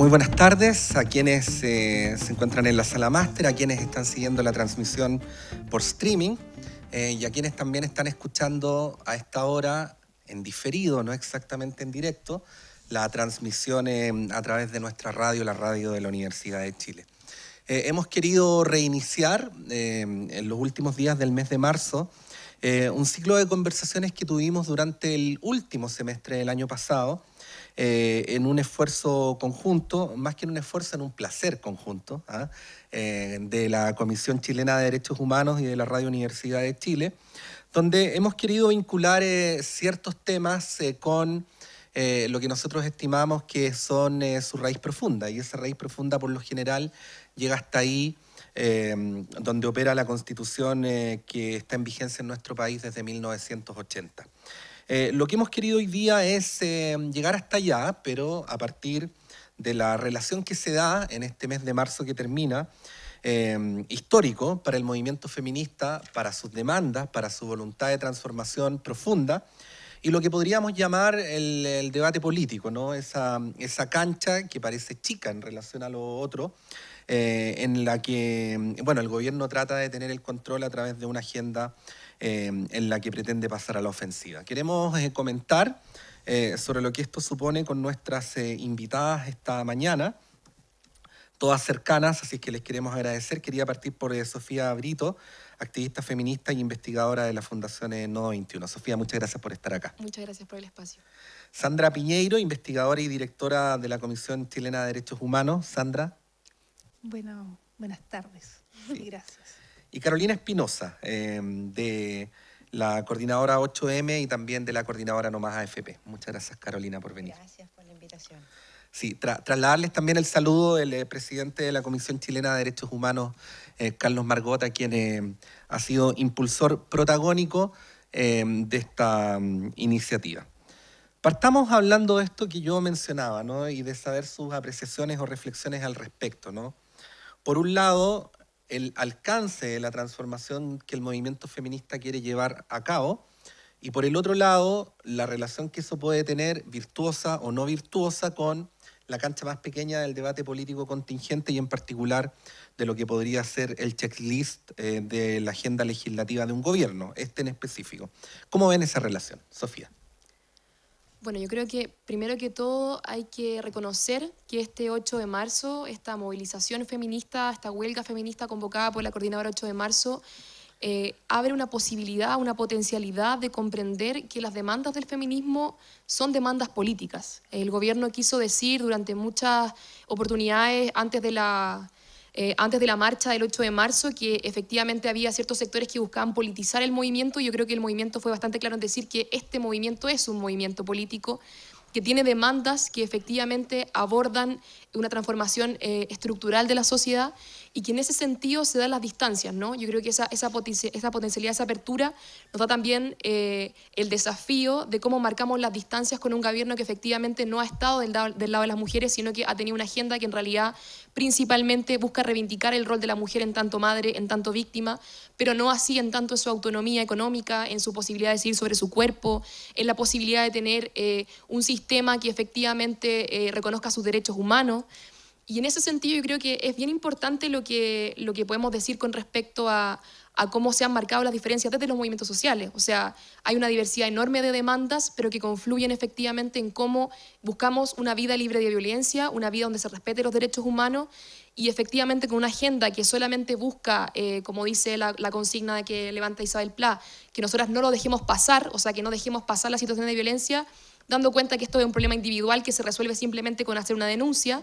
Muy buenas tardes a quienes se encuentran en la sala máster, a quienes están siguiendo la transmisión por streaming y a quienes también están escuchando a esta hora en diferido, no exactamente en directo, la transmisión a través de nuestra radio, la radio de la Universidad de Chile. Hemos querido reiniciar en los últimos días del mes de marzo un ciclo de conversaciones que tuvimos durante el último semestre del año pasado, en un esfuerzo conjunto, más que en un esfuerzo, en un placer conjunto, de la Comisión Chilena de Derechos Humanos y de la Radio Universidad de Chile, donde hemos querido vincular ciertos temas con lo que nosotros estimamos que son su raíz profunda, y esa raíz profunda por lo general llega hasta ahí, donde opera la Constitución que está en vigencia en nuestro país desde 1980. Lo que hemos querido hoy día es llegar hasta allá, pero a partir de la relación que se da en este mes de marzo que termina, histórico para el movimiento feminista, para sus demandas, para su voluntad de transformación profunda, y lo que podríamos llamar el debate político, ¿no? Esa cancha que parece chica en relación a lo otro, en la que el gobierno trata de tener el control a través de una agenda en la que pretende pasar a la ofensiva. Queremos comentar sobre lo que esto supone con nuestras invitadas esta mañana, todas cercanas, así que les queremos agradecer. Quería partir por Sofía Brito, activista feminista y investigadora de la Fundación Nodo 21. Sofía, muchas gracias por estar acá. Muchas gracias por el espacio. Sandra Piñeiro, investigadora y directora de la Comisión Chilena de Derechos Humanos. Sandra. Bueno, buenas tardes. Sí. Gracias. Y Carolina Espinosa, de la coordinadora 8M y también de la coordinadora No Más AFP. Muchas gracias, Carolina, por venir. Gracias por la invitación. Sí, trasladarles también el saludo del presidente de la Comisión Chilena de Derechos Humanos, Carlos Margota, quien ha sido impulsor protagónico de esta iniciativa. Partamos hablando de esto que yo mencionaba, ¿no? Y de saber sus apreciaciones o reflexiones al respecto, ¿no? Por un lado, el alcance de la transformación que el movimiento feminista quiere llevar a cabo, y por el otro lado, la relación que eso puede tener, virtuosa o no virtuosa, con la cancha más pequeña del debate político contingente y en particular de lo que podría ser el checklist de la agenda legislativa de un gobierno, en específico. ¿Cómo ven esa relación? Sofía. Bueno, yo creo que primero que todo hay que reconocer que este 8 de marzo, esta movilización feminista, esta huelga feminista convocada por la Coordinadora 8 de marzo, abre una posibilidad, una potencialidad de comprender que las demandas del feminismo son demandas políticas. El gobierno quiso decir durante muchas oportunidades antes de la marcha del 8 de marzo que efectivamente había ciertos sectores que buscaban politizar el movimiento, y yo creo que el movimiento fue bastante claro en decir que este movimiento es un movimiento político que tiene demandas que efectivamente abordan una transformación estructural de la sociedad, y que en ese sentido se dan las distancias, ¿no? Yo creo que esa potencialidad, esa apertura nos da también el desafío de cómo marcamos las distancias con un gobierno que efectivamente no ha estado del lado de las mujeres, sino que ha tenido una agenda que en realidad principalmente busca reivindicar el rol de la mujer en tanto madre, en tanto víctima, pero no así en tanto en su autonomía económica, en su posibilidad de decidir sobre su cuerpo, en la posibilidad de tener un sistema que efectivamente reconozca sus derechos humanos. Y en ese sentido yo creo que es bien importante lo que podemos decir con respecto a cómo se han marcado las diferencias desde los movimientos sociales. O sea, hay una diversidad enorme de demandas, pero que confluyen efectivamente en cómo buscamos una vida libre de violencia, una vida donde se respeten los derechos humanos, y efectivamente con una agenda que solamente busca, como dice la consigna que levanta Isabel Pla, que nosotras no lo dejemos pasar, o sea, que no dejemos pasar la situación de violencia, dando cuenta que esto es un problema individual que se resuelve simplemente con hacer una denuncia.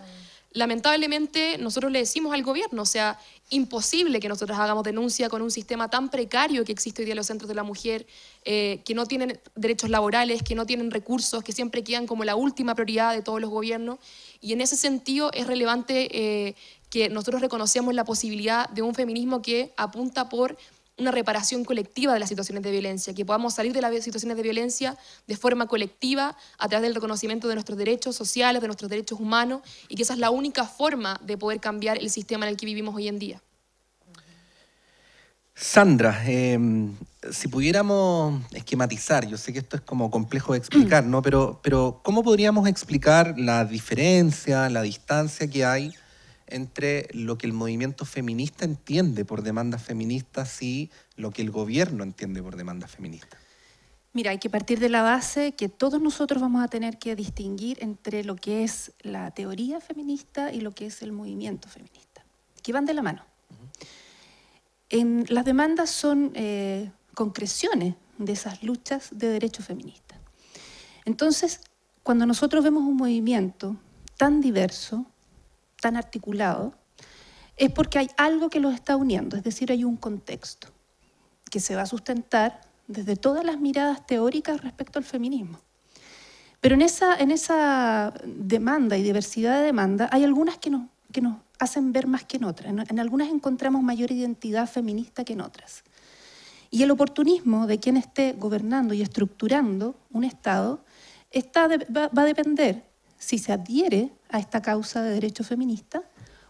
Lamentablemente nosotros le decimos al gobierno, o sea, imposible que nosotros hagamos denuncia con un sistema tan precario que existe hoy día en los centros de la mujer, que no tienen derechos laborales, que no tienen recursos, que siempre quedan como la última prioridad de todos los gobiernos. Y en ese sentido es relevante que nosotros reconocemos la posibilidad de un feminismo que apunta por una reparación colectiva de las situaciones de violencia, que podamos salir de las situaciones de violencia de forma colectiva a través del reconocimiento de nuestros derechos sociales, de nuestros derechos humanos, y que esa es la única forma de poder cambiar el sistema en el que vivimos hoy en día. Sandra, si pudiéramos esquematizar, yo sé que esto es como complejo de explicar, ¿no? Pero ¿cómo podríamos explicar la diferencia, la distancia que hay entre lo que el movimiento feminista entiende por demandas feministas y lo que el gobierno entiende por demandas feministas? Mira, hay que partir de la base que todos nosotros vamos a tener que distinguir entre lo que es la teoría feminista y lo que es el movimiento feminista, que van de la mano. Las demandas son concreciones de esas luchas de derechos feministas. Entonces, cuando nosotros vemos un movimiento tan diverso, tan articulado, es porque hay algo que los está uniendo, es decir, hay un contexto que se va a sustentar desde todas las miradas teóricas respecto al feminismo. Pero en esa demanda y diversidad de demanda hay algunas que nos hacen ver más que en otras. En algunas encontramos mayor identidad feminista que en otras. Y el oportunismo de quien esté gobernando y estructurando un Estado va a depender si se adhiere a esta causa de derechos feministas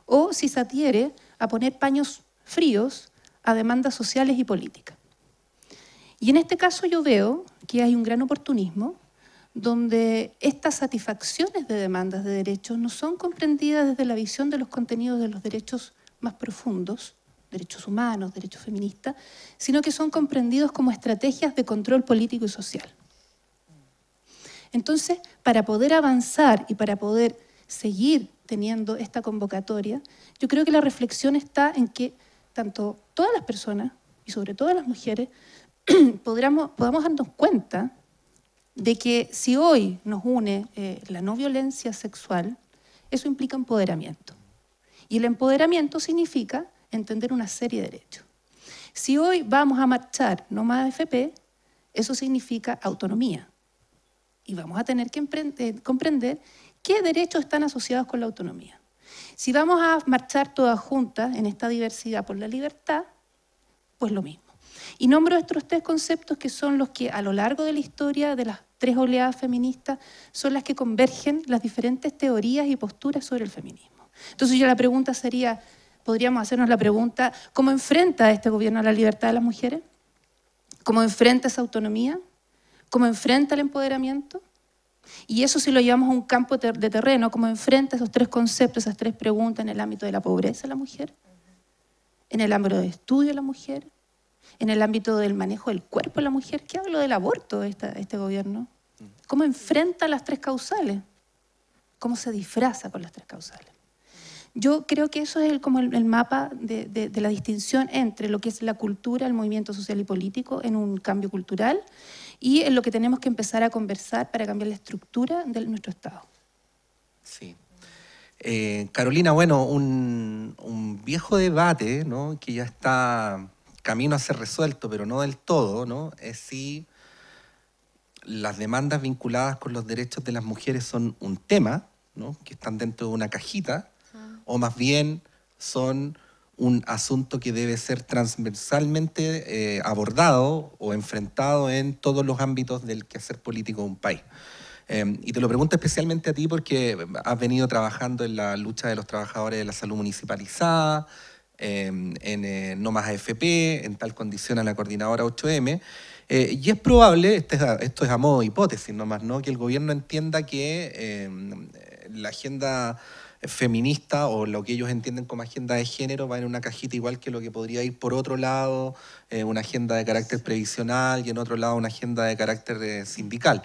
o si se adhiere a poner paños fríos a demandas sociales y políticas. Y en este caso yo veo que hay un gran oportunismo donde estas satisfacciones de demandas de derechos no son comprendidas desde la visión de los contenidos de los derechos más profundos, derechos humanos, derechos feministas, sino que son comprendidos como estrategias de control político y social. Entonces, para poder avanzar y para poder seguir teniendo esta convocatoria, yo creo que la reflexión está en que tanto todas las personas, y sobre todo las mujeres, podamos darnos cuenta de que si hoy nos une la no violencia sexual, eso implica empoderamiento. Y el empoderamiento significa entender una serie de derechos. Si hoy vamos a marchar no más AFP, eso significa autonomía. Y vamos a tener que comprender qué derechos están asociados con la autonomía. Si vamos a marchar todas juntas en esta diversidad por la libertad, pues lo mismo. Y nombro estos tres conceptos que son los que a lo largo de la historia de las tres oleadas feministas son las que convergen las diferentes teorías y posturas sobre el feminismo. Entonces la pregunta sería, podríamos hacernos la pregunta, ¿cómo enfrenta este gobierno a la libertad de las mujeres? ¿Cómo enfrenta esa autonomía? ¿Cómo enfrenta el empoderamiento? Y eso si lo llevamos a un campo de terreno, ¿cómo enfrenta esos tres conceptos, esas tres preguntas en el ámbito de la pobreza de la mujer? ¿En el ámbito de estudio de la mujer? ¿En el ámbito del manejo del cuerpo de la mujer? ¿Qué hablo del aborto este gobierno? ¿Cómo enfrenta las tres causales? ¿Cómo se disfraza con las tres causales? Yo creo que eso es como el mapa de la distinción entre lo que es la cultura, el movimiento social y político en un cambio cultural y en lo que tenemos que empezar a conversar para cambiar la estructura de nuestro Estado. Sí. Carolina, bueno, un viejo debate, ¿no?, que ya está camino a ser resuelto, pero no del todo, ¿no?, es si las demandas vinculadas con los derechos de las mujeres son un tema, ¿no?, que están dentro de una cajita, o más bien son un asunto que debe ser transversalmente abordado o enfrentado en todos los ámbitos del quehacer político de un país. Y te lo pregunto especialmente a ti porque has venido trabajando en la lucha de los trabajadores de la salud municipalizada, en No Más AFP, en Tal Condición a la Coordinadora 8M, y es probable, esto es a modo de hipótesis nomás, ¿no?, que el gobierno entienda que la agenda feminista o lo que ellos entienden como agenda de género va en una cajita igual que lo que podría ir por otro lado, una agenda de carácter previsional y en otro lado una agenda de carácter sindical.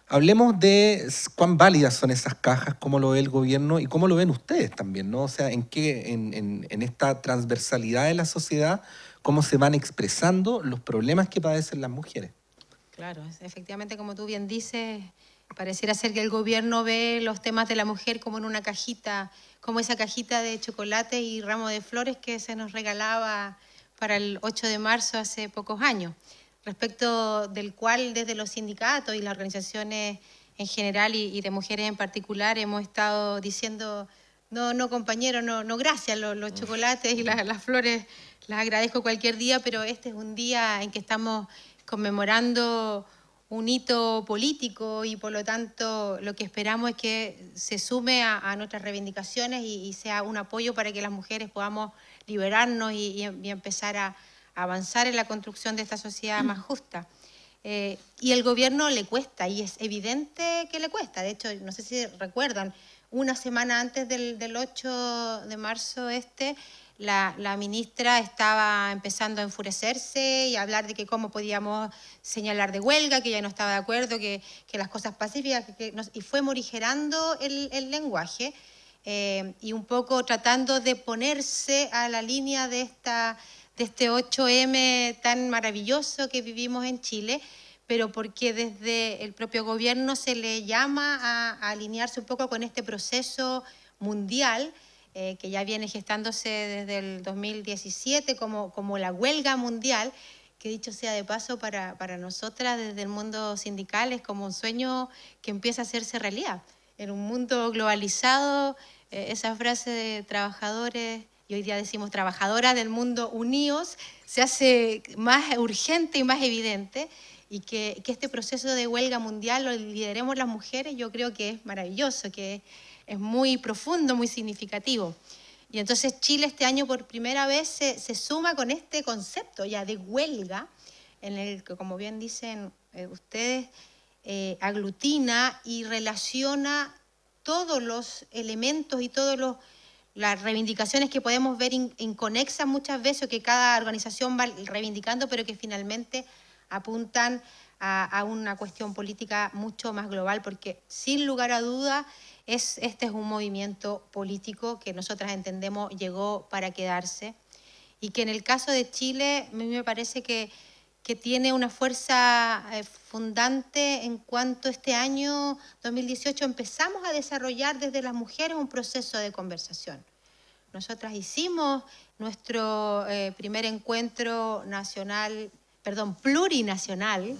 Hablemos de cuán válidas son esas cajas, cómo lo ve el gobierno y cómo lo ven ustedes también, ¿no? O sea, en esta transversalidad de la sociedad, cómo se van expresando los problemas que padecen las mujeres. Claro, efectivamente, como tú bien dices, pareciera ser que el gobierno ve los temas de la mujer como en una cajita, como esa cajita de chocolate y ramo de flores que se nos regalaba para el 8 de marzo hace pocos años, respecto del cual desde los sindicatos y las organizaciones en general y de mujeres en particular hemos estado diciendo, no compañero, no gracias, los chocolates y las flores las agradezco cualquier día, pero este es un día en que estamos conmemorando un hito político y por lo tanto lo que esperamos es que se sume a nuestras reivindicaciones y sea un apoyo para que las mujeres podamos liberarnos y empezar a avanzar en la construcción de esta sociedad más justa. Y el gobierno le cuesta, y es evidente que le cuesta. De hecho, no sé si recuerdan, una semana antes del 8 de marzo la ministra estaba empezando a enfurecerse y a hablar de que cómo podíamos señalar de huelga, que ella no estaba de acuerdo, que las cosas pacíficas, y fue morigerando el lenguaje y un poco tratando de ponerse a la línea de este 8M tan maravilloso que vivimos en Chile, pero porque desde el propio gobierno se le llama a alinearse un poco con este proceso mundial que ya viene gestándose desde el 2017 como la huelga mundial, que dicho sea de paso para nosotras desde el mundo sindical es como un sueño que empieza a hacerse realidad. En un mundo globalizado, esa frase de trabajadores, y hoy día decimos trabajadoras del mundo unidos, se hace más urgente y más evidente, y que este proceso de huelga mundial lo lideremos las mujeres, yo creo que es maravilloso, que es muy profundo, muy significativo. Y entonces Chile este año por primera vez se suma con este concepto ya de huelga, en el que, como bien dicen ustedes, aglutina y relaciona todos los elementos y todas las reivindicaciones que podemos ver inconexas muchas veces, o que cada organización va reivindicando, pero que finalmente apuntan a una cuestión política mucho más global, porque sin lugar a duda este es un movimiento político que nosotras entendemos llegó para quedarse, y que en el caso de Chile a mí me parece que tiene una fuerza fundante en cuanto este año 2018 empezamos a desarrollar desde las mujeres un proceso de conversación. Nosotras hicimos nuestro primer encuentro plurinacional,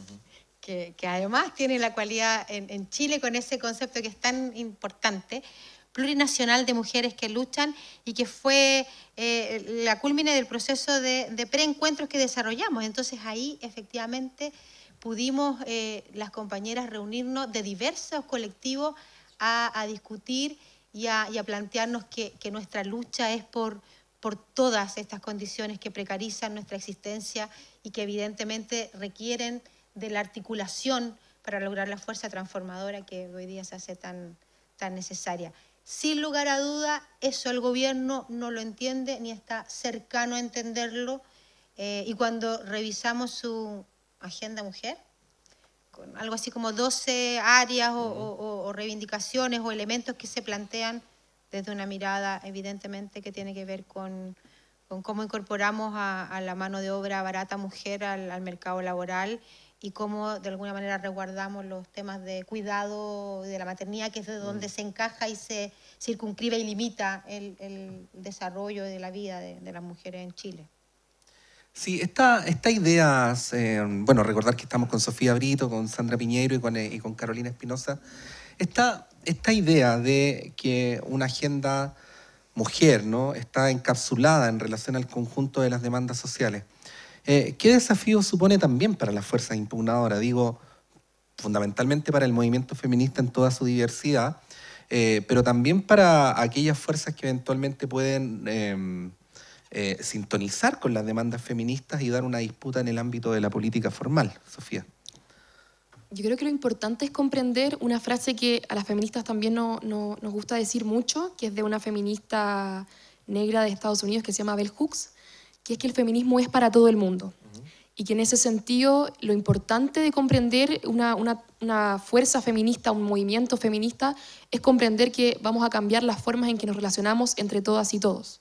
que además tiene la cualidad en Chile con ese concepto que es tan importante, plurinacional de mujeres que luchan, y que fue la culmine del proceso de preencuentros que desarrollamos. Entonces ahí efectivamente pudimos las compañeras reunirnos de diversos colectivos a discutir y a plantearnos que nuestra lucha es por todas estas condiciones que precarizan nuestra existencia y que evidentemente requieren de la articulación para lograr la fuerza transformadora que hoy día se hace tan necesaria. Sin lugar a duda, eso el gobierno no lo entiende ni está cercano a entenderlo, y cuando revisamos su agenda mujer, con algo así como 12 áreas o reivindicaciones o elementos que se plantean desde una mirada evidentemente que tiene que ver con cómo incorporamos a la mano de obra barata mujer al mercado laboral, y cómo de alguna manera resguardamos los temas de cuidado de la maternidad, que es de donde se encaja y se circunscribe y limita el desarrollo de la vida de las mujeres en Chile. Sí, esta idea, bueno, recordar que estamos con Sofía Brito, con Sandra Piñeiro y con Carolina Espinosa. Esta idea de que una agenda mujer, ¿no?, está encapsulada en relación al conjunto de las demandas sociales. ¿Qué desafío supone también para las fuerzas impugnadoras? Digo, fundamentalmente para el movimiento feminista en toda su diversidad, pero también para aquellas fuerzas que eventualmente pueden sintonizar con las demandas feministas y dar una disputa en el ámbito de la política formal. Sofía. Yo creo que lo importante es comprender una frase que a las feministas también nos gusta decir mucho, que es de una feminista negra de Estados Unidos que se llama Bell Hooks, que es que el feminismo es para todo el mundo. Y que en ese sentido lo importante de comprender una fuerza feminista, un movimiento feminista, es comprender que vamos a cambiar las formas en que nos relacionamos entre todas y todos.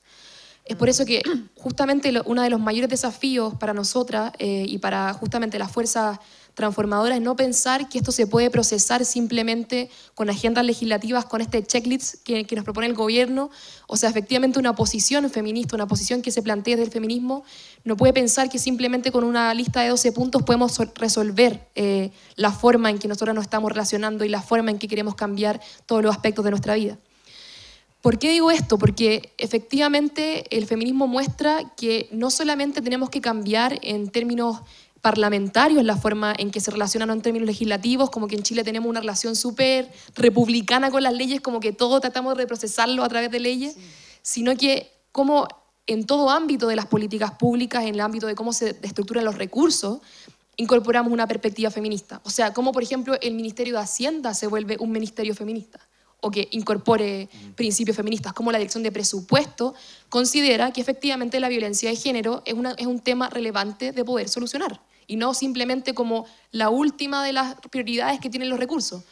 Es por eso que justamente uno de los mayores desafíos para nosotras y para justamente las fuerzas transformadoras es no pensar que esto se puede procesar simplemente con agendas legislativas, con este checklist que nos propone el gobierno. O sea, efectivamente una posición feminista, una posición que se plantea desde el feminismo, no puede pensar que simplemente con una lista de 12 puntos podemos resolver la forma en que nosotros nos estamos relacionando y la forma en que queremos cambiar todos los aspectos de nuestra vida. ¿Por qué digo esto? Porque efectivamente el feminismo muestra que no solamente tenemos que cambiar en términos parlamentarios la forma en que se relacionan, no en términos legislativos, como que en Chile tenemos una relación súper republicana con las leyes, como que todo tratamos de procesarlo a través de leyes, sino que cómo en todo ámbito de las políticas públicas, en el ámbito de cómo se estructuran los recursos, incorporamos una perspectiva feminista. O sea, como por ejemplo el Ministerio de Hacienda se vuelve un ministerio feminista, o que incorpore principios feministas, como la Dirección de Presupuesto considera que efectivamente la violencia de género es un tema relevante de poder solucionar, y no simplemente como la última de las prioridades que tienen los recursos.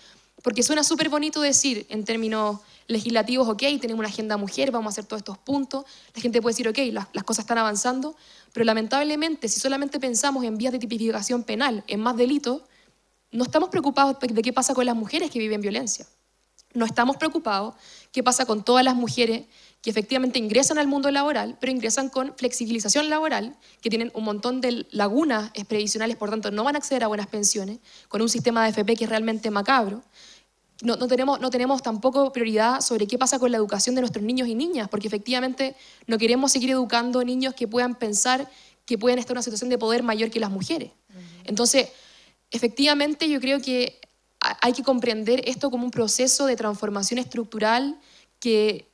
Porque suena súper bonito decir en términos legislativos, ok, tenemos una agenda mujer, vamos a hacer todos estos puntos, la gente puede decir, ok, las cosas están avanzando, pero lamentablemente si solamente pensamos en vías de tipificación penal, en más delitos, no estamos preocupados de qué pasa con las mujeres que viven violencia. No estamos preocupados qué pasa con todas las mujeres que efectivamente ingresan al mundo laboral, pero ingresan con flexibilización laboral, que tienen un montón de lagunas previsionales, por tanto no van a acceder a buenas pensiones, con un sistema de AFP que es realmente macabro. No tenemos tampoco prioridad sobre qué pasa con la educación de nuestros niños y niñas, porque efectivamente no queremos seguir educando niños que puedan pensar que pueden estar en una situación de poder mayor que las mujeres. Entonces, efectivamente yo creo que hay que comprender esto como un proceso de transformación estructural que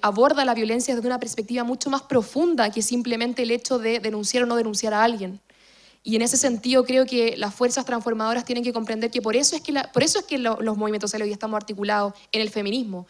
aborda la violencia desde una perspectiva mucho más profunda que simplemente el hecho de denunciar o no denunciar a alguien. Y en ese sentido creo que las fuerzas transformadoras tienen que comprender que por eso es que los movimientos sociales hoy estamos articulados en el feminismo.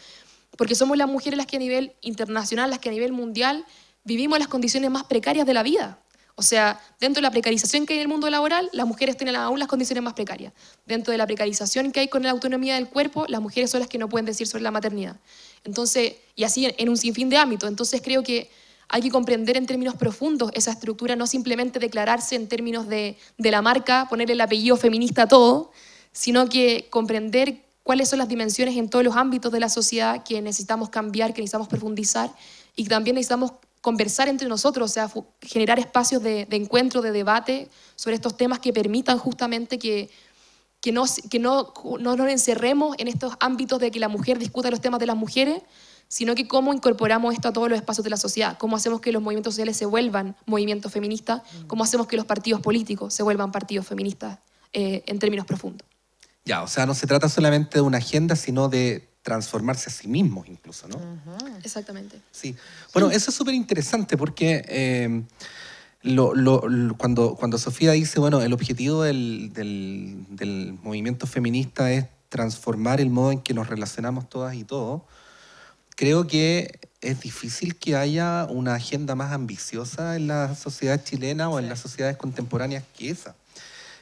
Porque somos las mujeres las que a nivel internacional, las que a nivel mundial vivimos las condiciones más precarias de la vida. O sea, dentro de la precarización que hay en el mundo laboral, las mujeres tienen aún las condiciones más precarias. Dentro de la precarización que hay con la autonomía del cuerpo, las mujeres son las que no pueden decir sobre la maternidad. Entonces, y así en un sinfín de ámbitos. Entonces creo que hay que comprender en términos profundos esa estructura, no simplemente declararse en términos de la marca, ponerle el apellido feminista a todo, sino que comprender cuáles son las dimensiones en todos los ámbitos de la sociedad que necesitamos cambiar, que necesitamos profundizar y que también necesitamos conversar entre nosotros, o sea, generar espacios de encuentro, de debate sobre estos temas que permitan justamente que no nos encerremos en estos ámbitos de que la mujer discuta los temas de las mujeres, sino que cómo incorporamos esto a todos los espacios de la sociedad, cómo hacemos que los movimientos sociales se vuelvan movimientos feministas, cómo hacemos que los partidos políticos se vuelvan partidos feministas en términos profundos. Ya, o sea, no se trata solamente de una agenda, sino de transformarse a sí mismos incluso, ¿no? Exactamente. Sí. Bueno, eso es súper interesante porque cuando Sofía dice, bueno, el objetivo del movimiento feminista es transformar el modo en que nos relacionamos todas y todos, creo que es difícil que haya una agenda más ambiciosa en la sociedad chilena o en las sociedades contemporáneas que esa.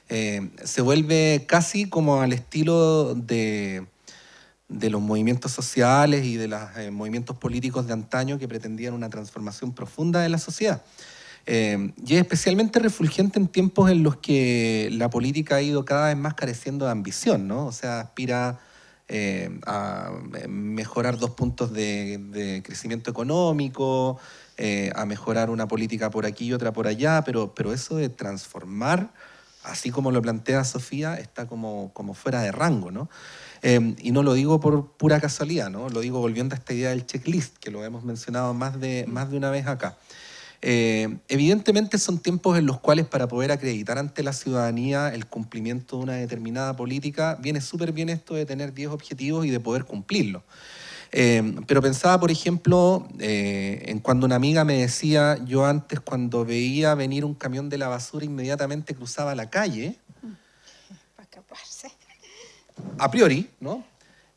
Se vuelve casi como al estilo de los movimientos sociales y de los movimientos políticos de antaño que pretendían una transformación profunda de la sociedad. Y es especialmente refulgente en tiempos en los que la política ha ido cada vez más careciendo de ambición, ¿no? O sea, aspira a mejorar 2 puntos de crecimiento económico, a mejorar una política por aquí y otra por allá, pero eso de transformar, así como lo plantea Sofía, está como fuera de rango, ¿no? Y no lo digo por pura casualidad, ¿no? Lo digo volviendo a esta idea del checklist, que lo hemos mencionado más de una vez acá. Evidentemente son tiempos en los cuales para poder acreditar ante la ciudadanía el cumplimiento de una determinada política, viene súper bien esto de tener 10 objetivos y de poder cumplirlos. Pero pensaba, por ejemplo, en cuando una amiga me decía, yo antes cuando veía venir un camión de la basura inmediatamente cruzaba la calle. Para escaparse. A priori, ¿no?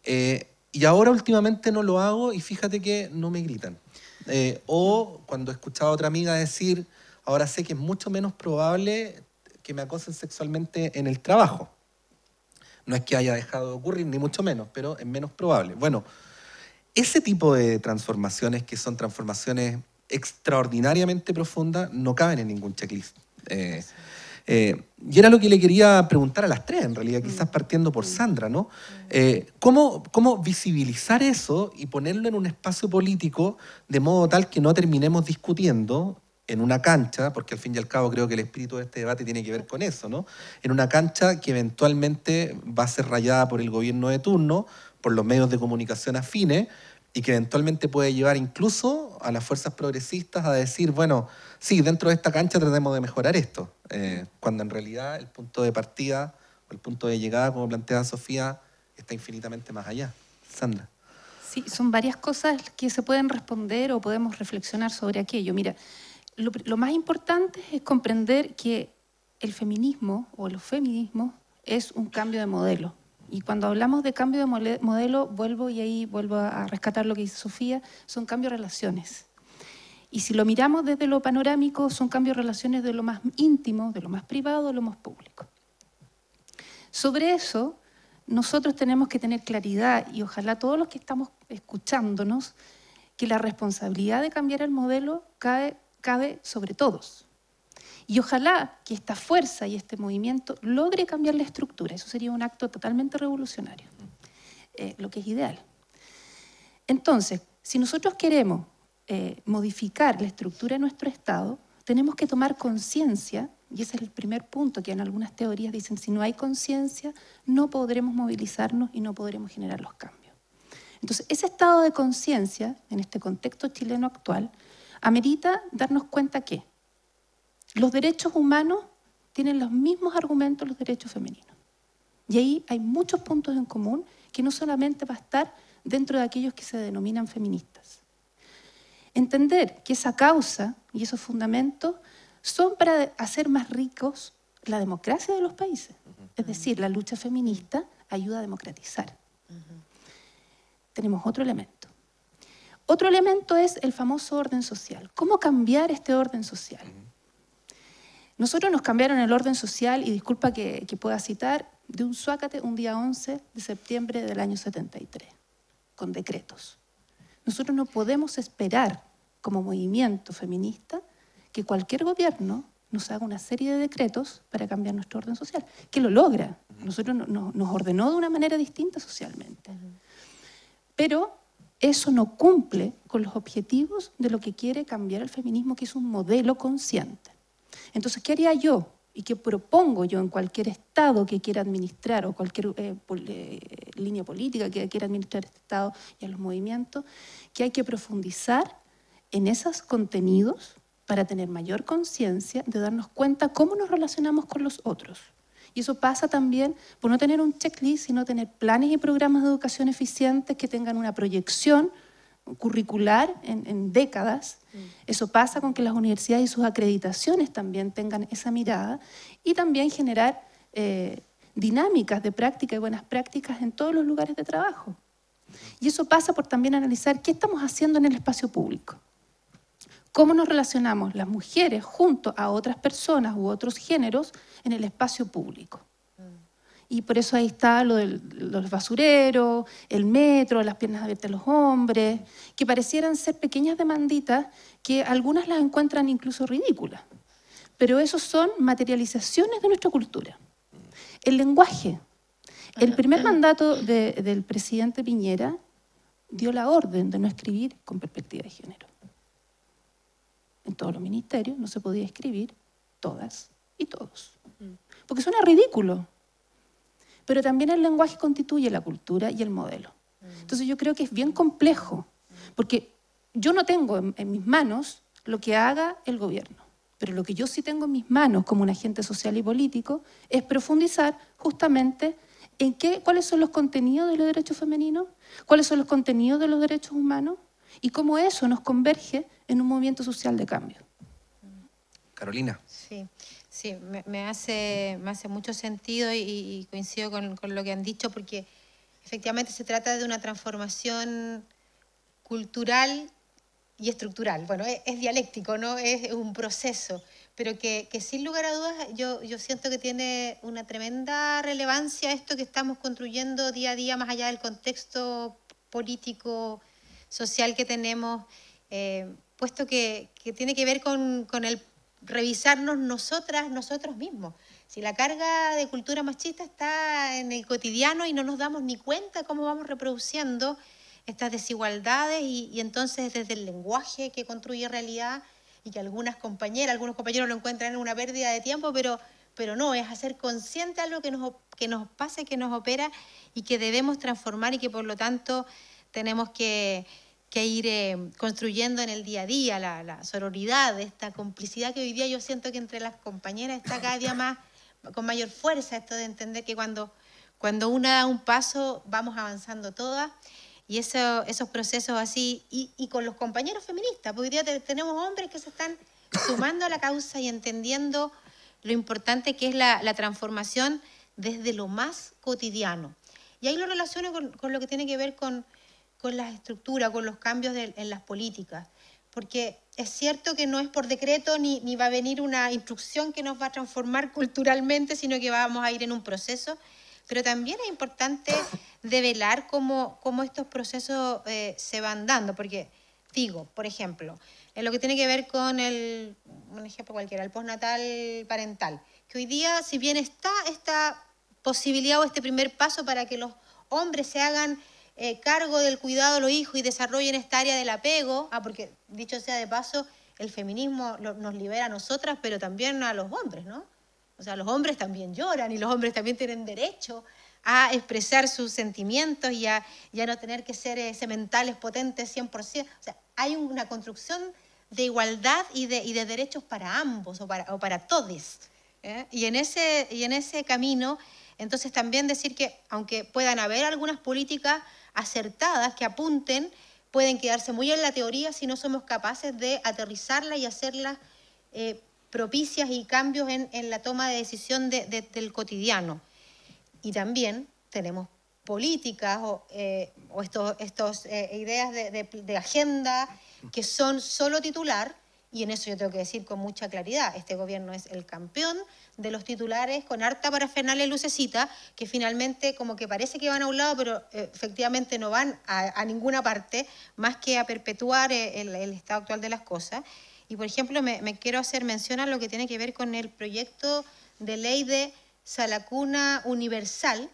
Y ahora últimamente no lo hago y fíjate que no me gritan. O cuando escuchaba a otra amiga decir, ahora sé que es mucho menos probable que me acosen sexualmente en el trabajo. No es que haya dejado de ocurrir, ni mucho menos, pero es menos probable. Bueno, ese tipo de transformaciones, que son transformaciones extraordinariamente profundas, no caben en ningún checklist. Y era lo que le quería preguntar a las tres, en realidad, quizás partiendo por Sandra, ¿no? ¿Cómo visibilizar eso y ponerlo en un espacio político de modo tal que no terminemos discutiendo en una cancha, porque al fin y al cabo creo que el espíritu de este debate tiene que ver con eso, ¿no? En una cancha que eventualmente va a ser rayada por el gobierno de turno, por los medios de comunicación afines, y que eventualmente puede llevar incluso a las fuerzas progresistas a decir, bueno, sí, dentro de esta cancha tratemos de mejorar esto, cuando en realidad el punto de partida o el punto de llegada, como plantea Sofía, está infinitamente más allá. Sandra. Sí, son varias cosas que se pueden responder o podemos reflexionar sobre aquello. Mira, lo más importante es comprender que el feminismo o los feminismos es un cambio de modelo. Y cuando hablamos de cambio de modelo, vuelvo a rescatar lo que dice Sofía, son cambios de relaciones. Y si lo miramos desde lo panorámico, son cambios de relaciones de lo más íntimo, de lo más privado, de lo más público. Sobre eso, nosotros tenemos que tener claridad, y ojalá todos los que estamos escuchándonos, que la responsabilidad de cambiar el modelo cabe sobre todos. Y ojalá que esta fuerza y este movimiento logre cambiar la estructura. Eso sería un acto totalmente revolucionario, lo que es ideal. Entonces, si nosotros queremos modificar la estructura de nuestro Estado, tenemos que tomar conciencia, y ese es el primer punto que en algunas teorías dicen, si no hay conciencia, no podremos movilizarnos y no podremos generar los cambios. Entonces, ese estado de conciencia, en este contexto chileno actual, amerita darnos cuenta que los derechos humanos tienen los mismos argumentos los derechos femeninos. Y ahí hay muchos puntos en común que no solamente va a estar dentro de aquellos que se denominan feministas. Entender que esa causa y esos fundamentos son para hacer más ricos la democracia de los países. Es decir, la lucha feminista ayuda a democratizar. Tenemos otro elemento. Otro elemento es el famoso orden social. ¿Cómo cambiar este orden social? Nosotros nos cambiaron el orden social, y disculpa que pueda citar, de un suácate un día 11 de septiembre del año 73, con decretos. Nosotros no podemos esperar, como movimiento feminista, que cualquier gobierno nos haga una serie de decretos para cambiar nuestro orden social, que lo logra. Nosotros nos ordenó de una manera distinta socialmente. Pero eso no cumple con los objetivos de lo que quiere cambiar el feminismo, que es un modelo consciente. Entonces, ¿qué haría yo? ¿Y qué propongo yo en cualquier Estado que quiera administrar, o cualquier línea política que quiera administrar este Estado y a los movimientos? Que hay que profundizar en esos contenidos para tener mayor conciencia de darnos cuenta cómo nos relacionamos con los otros. Y eso pasa también por no tener un checklist, sino tener planes y programas de educación eficientes que tengan una proyección curricular en décadas. Eso pasa con que las universidades y sus acreditaciones también tengan esa mirada, y también generar dinámicas de práctica y buenas prácticas en todos los lugares de trabajo. Y eso pasa por también analizar qué estamos haciendo en el espacio público. ¿Cómo nos relacionamos las mujeres junto a otras personas u otros géneros en el espacio público? Y por eso ahí está lo de los basureros, el metro, las piernas abiertas a los hombres, que parecieran ser pequeñas demanditas que algunas las encuentran incluso ridículas. Pero esos son materializaciones de nuestra cultura. El lenguaje. El primer mandato del presidente Piñera dio la orden de no escribir con perspectiva de género. En todos los ministerios no se podía escribir todas y todos, porque suena ridículo. Pero también el lenguaje constituye la cultura y el modelo. Entonces yo creo que es bien complejo, porque yo no tengo en mis manos lo que haga el gobierno, pero lo que yo sí tengo en mis manos como un agente social y político es profundizar justamente en cuáles son los contenidos de los derechos femeninos, cuáles son los contenidos de los derechos humanos, y cómo eso nos converge en un movimiento social de cambio. Carolina. Sí, me hace mucho sentido y coincido con lo que han dicho, porque efectivamente se trata de una transformación cultural y estructural. Bueno, es dialéctico, ¿no? Es un proceso, pero que sin lugar a dudas yo siento que tiene una tremenda relevancia esto que estamos construyendo día a día, más allá del contexto político, social que tenemos, puesto que tiene que ver con el revisarnos nosotros mismos. Si la carga de cultura machista está en el cotidiano y no nos damos ni cuenta cómo vamos reproduciendo estas desigualdades, y entonces desde el lenguaje que construye realidad, y que algunos compañeros lo encuentran en una pérdida de tiempo, pero no, es hacer consciente algo que nos pasa, que nos opera y que debemos transformar, y que por lo tanto tenemos que ir construyendo en el día a día, la sororidad, esta complicidad que hoy día yo siento que entre las compañeras está cada día más, con mayor fuerza, esto de entender que cuando una da un paso vamos avanzando todas. Y esos procesos así, y con los compañeros feministas, porque hoy día tenemos hombres que se están sumando a la causa y entendiendo lo importante que es la transformación desde lo más cotidiano. Y ahí lo relaciono con lo que tiene que ver con las estructuras, con los cambios en las políticas. Porque es cierto que no es por decreto ni va a venir una instrucción que nos va a transformar culturalmente, sino que vamos a ir en un proceso. Pero también es importante develar cómo estos procesos se van dando. Porque, digo, por ejemplo, en lo que tiene que ver con un ejemplo cualquiera, el postnatal parental, que hoy día, si bien está esta posibilidad o este primer paso para que los hombres se hagan cargo del cuidado de los hijos y desarrollen esta área del apego, porque dicho sea de paso, el feminismo nos libera a nosotras, pero también a los hombres, ¿no? O sea, los hombres también lloran y los hombres también tienen derecho a expresar sus sentimientos y a no tener que ser sementales potentes 100%. O sea, hay una construcción de igualdad y de derechos para ambos o para todos. Y en ese camino, entonces también decir que aunque puedan haber algunas políticas acertadas que apunten, pueden quedarse muy en la teoría si no somos capaces de aterrizarlas y hacerlas propicias y cambios en la toma de decisión del cotidiano. Y también tenemos políticas o estas ideas de agenda que son solo titular, y en eso yo tengo que decir con mucha claridad, este gobierno es el campeón de los titulares con harta parafernalia y lucecita, que finalmente como que parece que van a un lado, pero efectivamente no van a ninguna parte, más que a perpetuar el estado actual de las cosas. Y, por ejemplo, me quiero hacer mención a lo que tiene que ver con el proyecto de ley de sala cuna universal,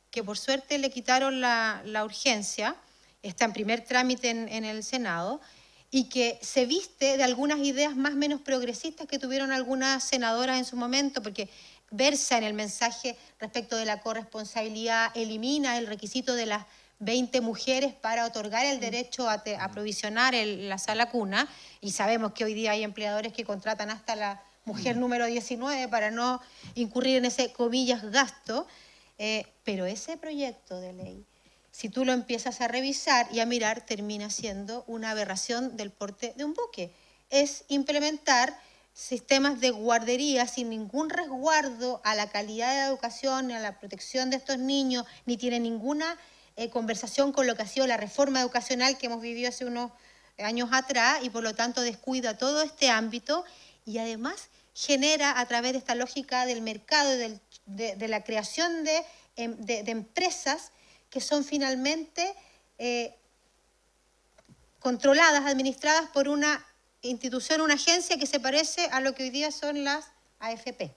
que por suerte le quitaron la urgencia, está en primer trámite en el Senado, y que se viste de algunas ideas más o menos progresistas que tuvieron algunas senadoras en su momento, porque versa en el mensaje respecto de la corresponsabilidad, elimina el requisito de las 20 mujeres para otorgar el derecho a provisionar la sala cuna, y sabemos que hoy día hay empleadores que contratan hasta la mujer número 19 para no incurrir en ese, comillas, gasto, pero ese proyecto de ley, si tú lo empiezas a revisar y a mirar, termina siendo una aberración del porte de un buque. Es implementar sistemas de guardería sin ningún resguardo a la calidad de la educación, a la protección de estos niños, ni tiene ninguna conversación con lo que ha sido la reforma educacional que hemos vivido hace unos años atrás, y por lo tanto descuida todo este ámbito, y además genera a través de esta lógica del mercado y de la creación de empresas que son finalmente controladas, administradas por una institución, una agencia que se parece a lo que hoy día son las AFP.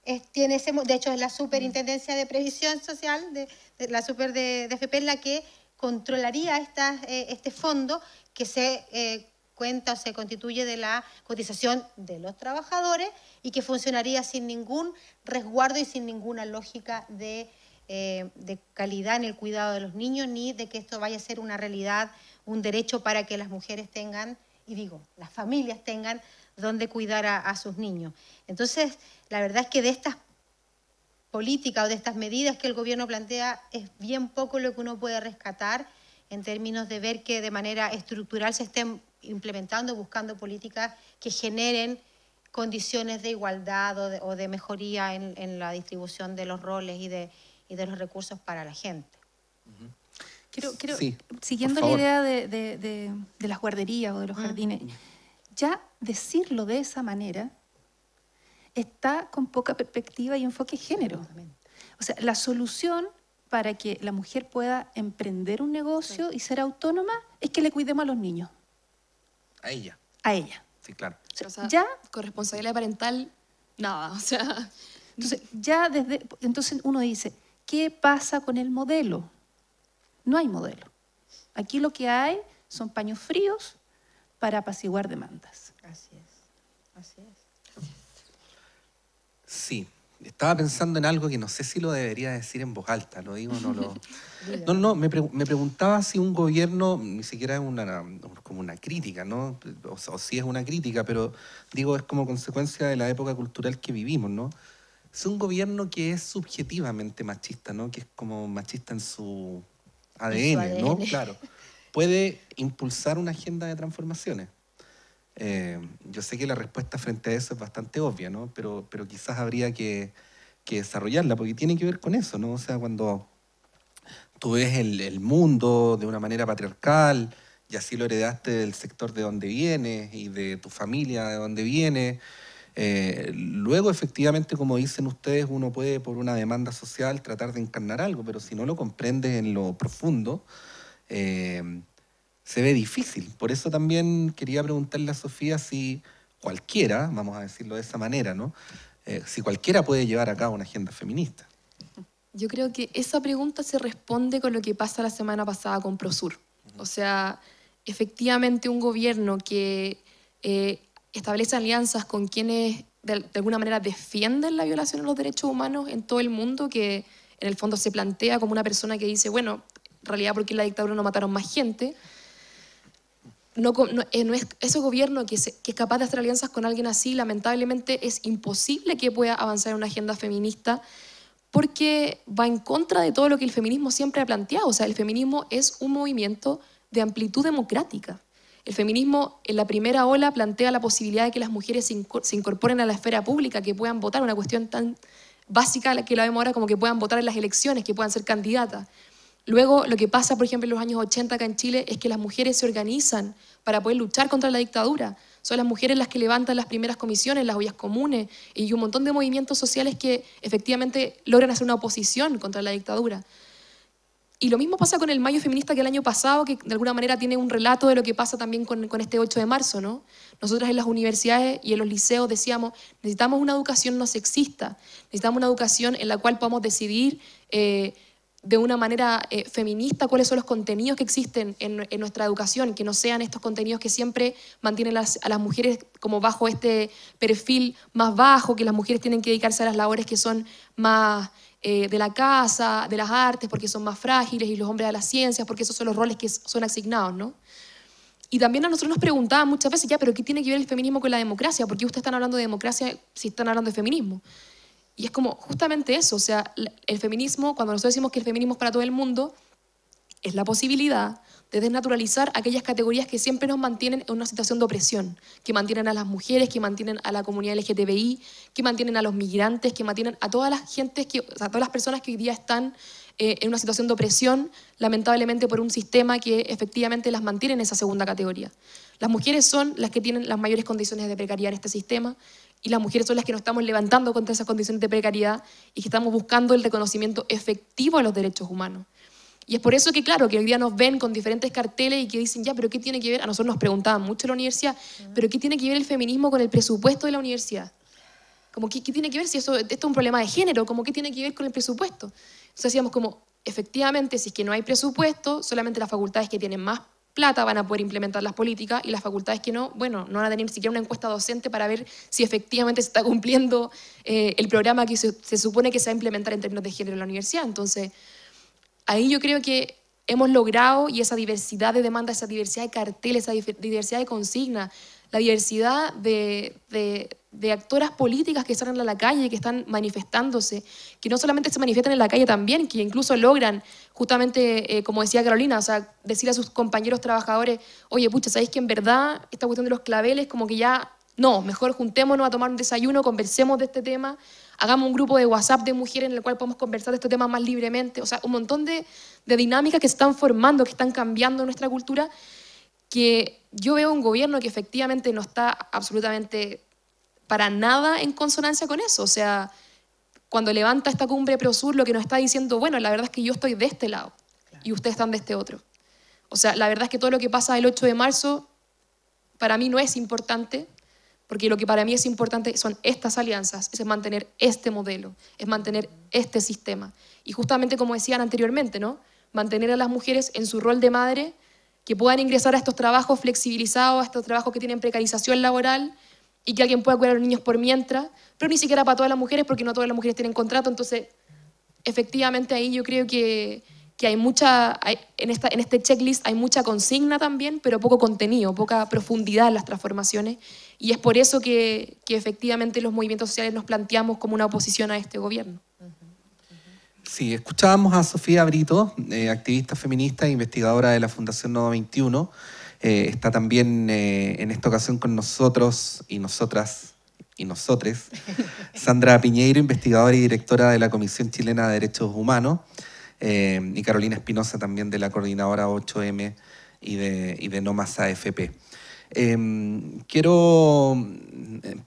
De hecho, es la Superintendencia de Previsión Social, la Super de AFP, es la que controlaría este fondo que se constituye de la cotización de los trabajadores y que funcionaría sin ningún resguardo y sin ninguna lógica de calidad en el cuidado de los niños, ni de que esto vaya a ser una realidad, un derecho para que las mujeres tengan, y digo, las familias tengan donde cuidar a sus niños. Entonces, la verdad es que de estas políticas o de estas medidas que el gobierno plantea es bien poco lo que uno puede rescatar en términos de ver que de manera estructural se estén implementando, buscando políticas que generen condiciones de igualdad o de mejoría en la distribución de los roles y de los recursos para la gente. Quiero Sí, siguiendo la idea de las guarderías o de los jardines, ya decirlo de esa manera está con poca perspectiva y enfoque de género. O sea, la solución para que la mujer pueda emprender un negocio y ser autónoma es que le cuidemos a los niños. A ella. A ella. Sí, claro. O sea, ya, con responsabilidad parental, nada, o sea... Entonces uno dice, ¿qué pasa con el modelo? No hay modelo. Aquí lo que hay son paños fríos para apaciguar demandas. Así es, así es. Sí. Estaba pensando en algo que no sé si lo debería decir en voz alta, lo digo, no lo... No, me preguntaba si un gobierno, ni siquiera es como una crítica, ¿no? O si es una crítica, pero digo, es como consecuencia de la época cultural que vivimos, ¿no? Es un gobierno que es subjetivamente machista, ¿no? Que es como machista en su ADN, ¿no? Claro. Puede impulsar una agenda de transformaciones. Yo sé que la respuesta frente a eso es bastante obvia, ¿no? Pero quizás habría que desarrollarla, porque tiene que ver con eso, ¿no? O sea, cuando tú ves el mundo de una manera patriarcal, y así lo heredaste del sector de donde vienes y de tu familia de donde vienes, luego efectivamente, como dicen ustedes, uno puede por una demanda social tratar de encarnar algo, pero si no lo comprendes en lo profundo, se ve difícil. Por eso también quería preguntarle a Sofía si cualquiera, vamos a decirlo de esa manera, ¿no? Si cualquiera puede llevar a cabo una agenda feminista. Yo creo que esa pregunta se responde con lo que pasa la semana pasada con Prosur. O sea, efectivamente un gobierno que establece alianzas con quienes de alguna manera defienden la violación de los derechos humanos en todo el mundo, que en el fondo se plantea como una persona que dice, bueno, en realidad porque en la dictadura no mataron más gente. No es ese gobierno que es capaz de hacer alianzas con alguien así, lamentablemente es imposible que pueda avanzar en una agenda feminista, porque va en contra de todo lo que el feminismo siempre ha planteado. O sea, el feminismo es un movimiento de amplitud democrática. El feminismo en la primera ola plantea la posibilidad de que las mujeres se incorporen a la esfera pública, que puedan votar, una cuestión tan básica que la vemos ahora como que puedan votar en las elecciones, que puedan ser candidatas. Luego, lo que pasa, por ejemplo, en los años 80 acá en Chile es que las mujeres se organizan para poder luchar contra la dictadura. Son las mujeres las que levantan las primeras comisiones, las ollas comunes y un montón de movimientos sociales que efectivamente logran hacer una oposición contra la dictadura. Y lo mismo pasa con el Mayo Feminista que el año pasado, que de alguna manera tiene un relato de lo que pasa también con este 8 de marzo, ¿no? Nosotras en las universidades y en los liceos decíamos, necesitamos una educación no sexista, necesitamos una educación en la cual podamos decidir de una manera feminista cuáles son los contenidos que existen en nuestra educación, que no sean estos contenidos que siempre mantienen a las mujeres como bajo este perfil más bajo, que las mujeres tienen que dedicarse a las labores que son más de la casa, de las artes, porque son más frágiles, y los hombres a las ciencias, porque esos son los roles que son asignados, ¿no? Y también a nosotros nos preguntaban muchas veces, ya, pero ¿qué tiene que ver el feminismo con la democracia? ¿Por qué ustedes están hablando de democracia si están hablando de feminismo? Y es como justamente eso, o sea, el feminismo, cuando nosotros decimos que el feminismo es para todo el mundo, es la posibilidad de desnaturalizar aquellas categorías que siempre nos mantienen en una situación de opresión, que mantienen a las mujeres, que mantienen a la comunidad LGTBI, que mantienen a los migrantes, que mantienen a todas las gentes, a todas las personas que hoy día están en una situación de opresión, lamentablemente por un sistema que efectivamente las mantiene en esa segunda categoría. Las mujeres son las que tienen las mayores condiciones de precariedad en este sistema, y las mujeres son las que nos estamos levantando contra esas condiciones de precariedad y que estamos buscando el reconocimiento efectivo a los derechos humanos. Y es por eso que, claro, que hoy día nos ven con diferentes carteles y que dicen, ya, pero ¿qué tiene que ver? A nosotros nos preguntaban mucho en la universidad, pero ¿qué tiene que ver el feminismo con el presupuesto de la universidad? Como, ¿qué tiene que ver si esto es un problema de género? Como, ¿qué tiene que ver con el presupuesto? Entonces decíamos como, efectivamente, si es que no hay presupuesto, solamente las facultades que tienen más plata van a poder implementar las políticas y las facultades que no, bueno, no van a tener ni siquiera una encuesta docente para ver si efectivamente se está cumpliendo el programa que se supone que se va a implementar en términos de género en la universidad. Entonces, ahí yo creo que hemos logrado, y esa diversidad de demandas, esa diversidad de carteles, esa diversidad de consignas, la diversidad de actoras políticas que salen a la calle, que están manifestándose, que no solamente se manifiestan en la calle también, que incluso logran, justamente, como decía Carolina, o sea, decirle a sus compañeros trabajadores, oye, pucha, ¿sabéis que en verdad esta cuestión de los claveles, como que ya, no, mejor juntémonos a tomar un desayuno, conversemos de este tema, hagamos un grupo de WhatsApp de mujeres en el cual podemos conversar de este tema más libremente? O sea, un montón de dinámicas que se están formando, que están cambiando nuestra cultura, que yo veo un gobierno que efectivamente no está absolutamente para nada en consonancia con eso. O sea, cuando levanta esta cumbre Prosur, lo que nos está diciendo, bueno, la verdad es que yo estoy de este lado y ustedes están de este otro. O sea, la verdad es que todo lo que pasa el 8 de marzo para mí no es importante, porque lo que para mí es importante son estas alianzas, es mantener este modelo, es mantener este sistema. Y justamente como decían anteriormente, ¿no? Mantener a las mujeres en su rol de madre, que puedan ingresar a estos trabajos flexibilizados, a estos trabajos que tienen precarización laboral, y que alguien pueda cuidar a los niños por mientras, pero ni siquiera para todas las mujeres, porque no todas las mujeres tienen contrato. Entonces, efectivamente ahí yo creo que hay mucha, en este checklist hay mucha consigna también, pero poco contenido, poca profundidad en las transformaciones, y es por eso que efectivamente los movimientos sociales nos planteamos como una oposición a este gobierno. Sí, escuchábamos a Sofía Brito, activista feminista e investigadora de la Fundación Nodo 21. Está también en esta ocasión con nosotros y nosotras y nosotres Sandra Piñeiro, investigadora y directora de la Comisión Chilena de Derechos Humanos, y Carolina Espinosa, también de la Coordinadora 8M y de No Más AFP. Quiero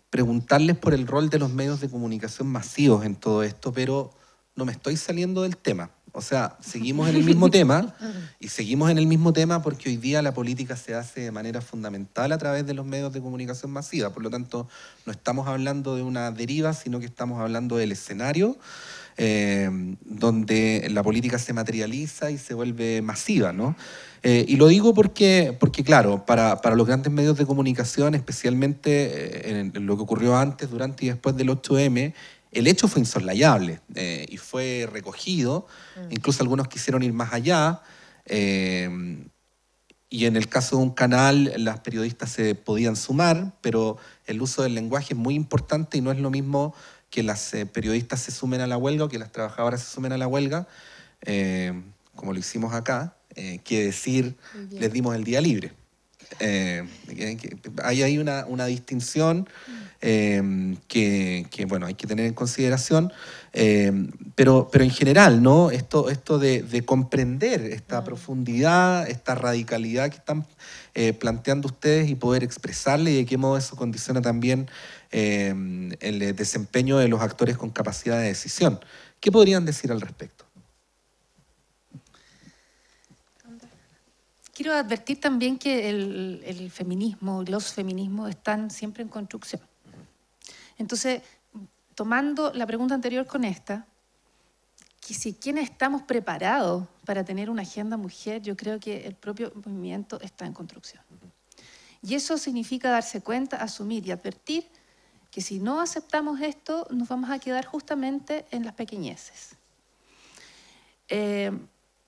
preguntarles por el rol de los medios de comunicación masivos en todo esto, pero no me estoy saliendo del tema. O sea, seguimos en el mismo tema y seguimos en el mismo tema porque hoy día la política se hace de manera fundamental a través de los medios de comunicación masiva. Por lo tanto, no estamos hablando de una deriva, sino que estamos hablando del escenario donde la política se materializa y se vuelve masiva, ¿no? Y lo digo porque claro, para los grandes medios de comunicación, especialmente en lo que ocurrió antes, durante y después del 8M, el hecho fue insoslayable y fue recogido. Incluso algunos quisieron ir más allá. Y en el caso de un canal, las periodistas se podían sumar, pero el uso del lenguaje es muy importante y no es lo mismo que las periodistas se sumen a la huelga o que las trabajadoras se sumen a la huelga, como lo hicimos acá, que decir, les dimos el día libre. Hay ahí una distinción que bueno, hay que tener en consideración, pero en general, ¿no? Esto de comprender esta profundidad, esta radicalidad que están planteando ustedes y poder expresarle, y de qué modo eso condiciona también el desempeño de los actores con capacidad de decisión. ¿Qué podrían decir al respecto? Quiero advertir también que el feminismo y los feminismos están siempre en construcción. Entonces, tomando la pregunta anterior con esta, que si quiénes estamos preparados para tener una agenda mujer, yo creo que el propio movimiento está en construcción. Y eso significa darse cuenta, asumir y advertir que si no aceptamos esto, nos vamos a quedar justamente en las pequeñeces.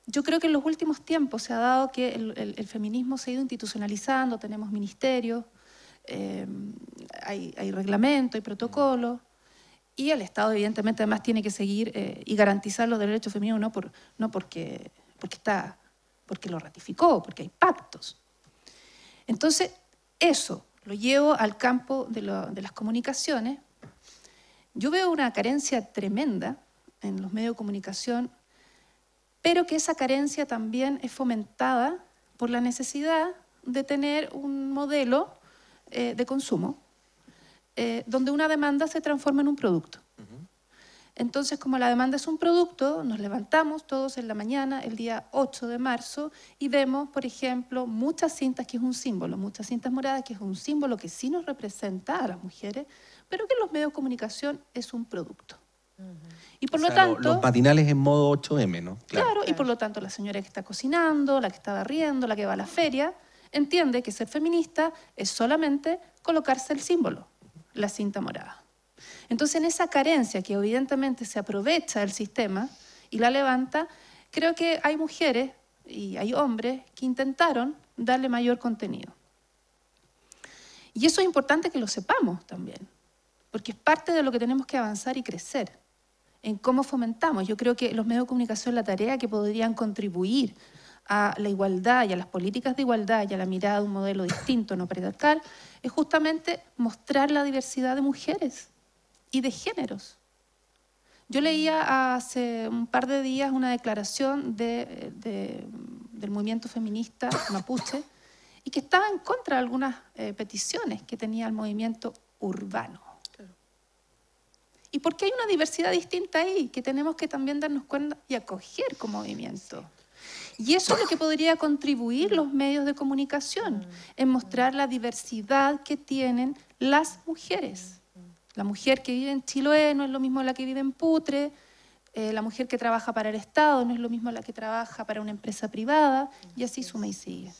Yo creo que en los últimos tiempos se ha dado que el feminismo se ha ido institucionalizando, tenemos ministerios, hay reglamento, hay protocolo, y el Estado evidentemente además tiene que seguir y garantizar los derechos femeninos, no porque lo ratificó, porque hay pactos. Entonces, eso lo llevo al campo de las comunicaciones. Yo veo una carencia tremenda en los medios de comunicación, pero que esa carencia también es fomentada por la necesidad de tener un modelo de consumo donde una demanda se transforma en un producto. Entonces, como la demanda es un producto, nos levantamos todos en la mañana, el día 8 de marzo, y vemos, por ejemplo, muchas cintas, que es un símbolo, muchas cintas moradas, que es un símbolo que sí nos representa a las mujeres, pero que en los medios de comunicación es un producto. Y por lo tanto, los matinales en modo 8M, ¿no? Claro, y por lo tanto la señora que está cocinando, la que está barriendo, la que va a la feria, entiende que ser feminista es solamente colocarse el símbolo, la cinta morada. Entonces, en esa carencia que evidentemente se aprovecha del sistema y la levanta, creo que hay mujeres y hay hombres que intentaron darle mayor contenido. Y eso es importante que lo sepamos también, porque es parte de lo que tenemos que avanzar y crecer, en cómo fomentamos. Yo creo que los medios de comunicación, la tarea que podrían contribuir a la igualdad y a las políticas de igualdad y a la mirada de un modelo distinto, no patriarcal, es justamente mostrar la diversidad de mujeres y de géneros. Yo leía hace un par de días una declaración del movimiento feminista mapuche y que estaba en contra de algunas peticiones que tenía el movimiento urbano. ¿Y por qué hay una diversidad distinta ahí que tenemos que también darnos cuenta y acoger como movimiento? Y eso es lo que podría contribuir los medios de comunicación, en mostrar la diversidad que tienen las mujeres. La mujer que vive en Chiloé no es lo mismo la que vive en Putre, la mujer que trabaja para el Estado no es lo mismo la que trabaja para una empresa privada, y así suma y sigue.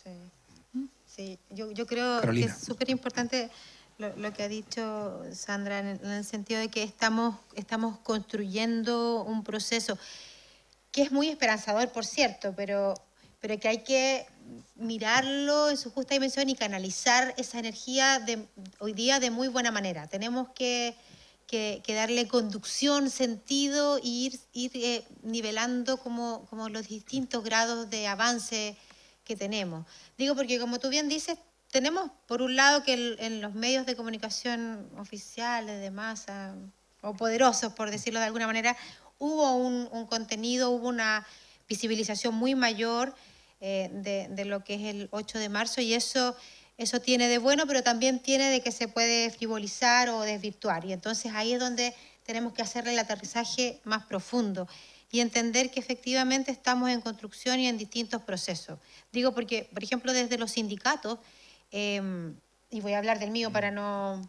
Sí, yo creo Carolina. que es súper importante lo que ha dicho Sandra, en el sentido de que estamos construyendo un proceso que es muy esperanzador, por cierto, pero que hay que mirarlo en su justa dimensión y canalizar esa energía hoy día de muy buena manera. Tenemos que que darle conducción, sentido e ir nivelando como los distintos grados de avance que tenemos. Digo porque, como tú bien dices, tenemos por un lado que en los medios de comunicación oficiales, de masa, o poderosos, por decirlo de alguna manera, hubo un contenido, hubo una visibilización muy mayor de lo que es el 8 de marzo, y eso tiene de bueno, pero también tiene de que se puede frivolizar o desvirtuar. Y entonces ahí es donde tenemos que hacerle el aterrizaje más profundo y entender que efectivamente estamos en construcción y en distintos procesos. Digo porque, por ejemplo, desde los sindicatos, y voy a hablar del mío para no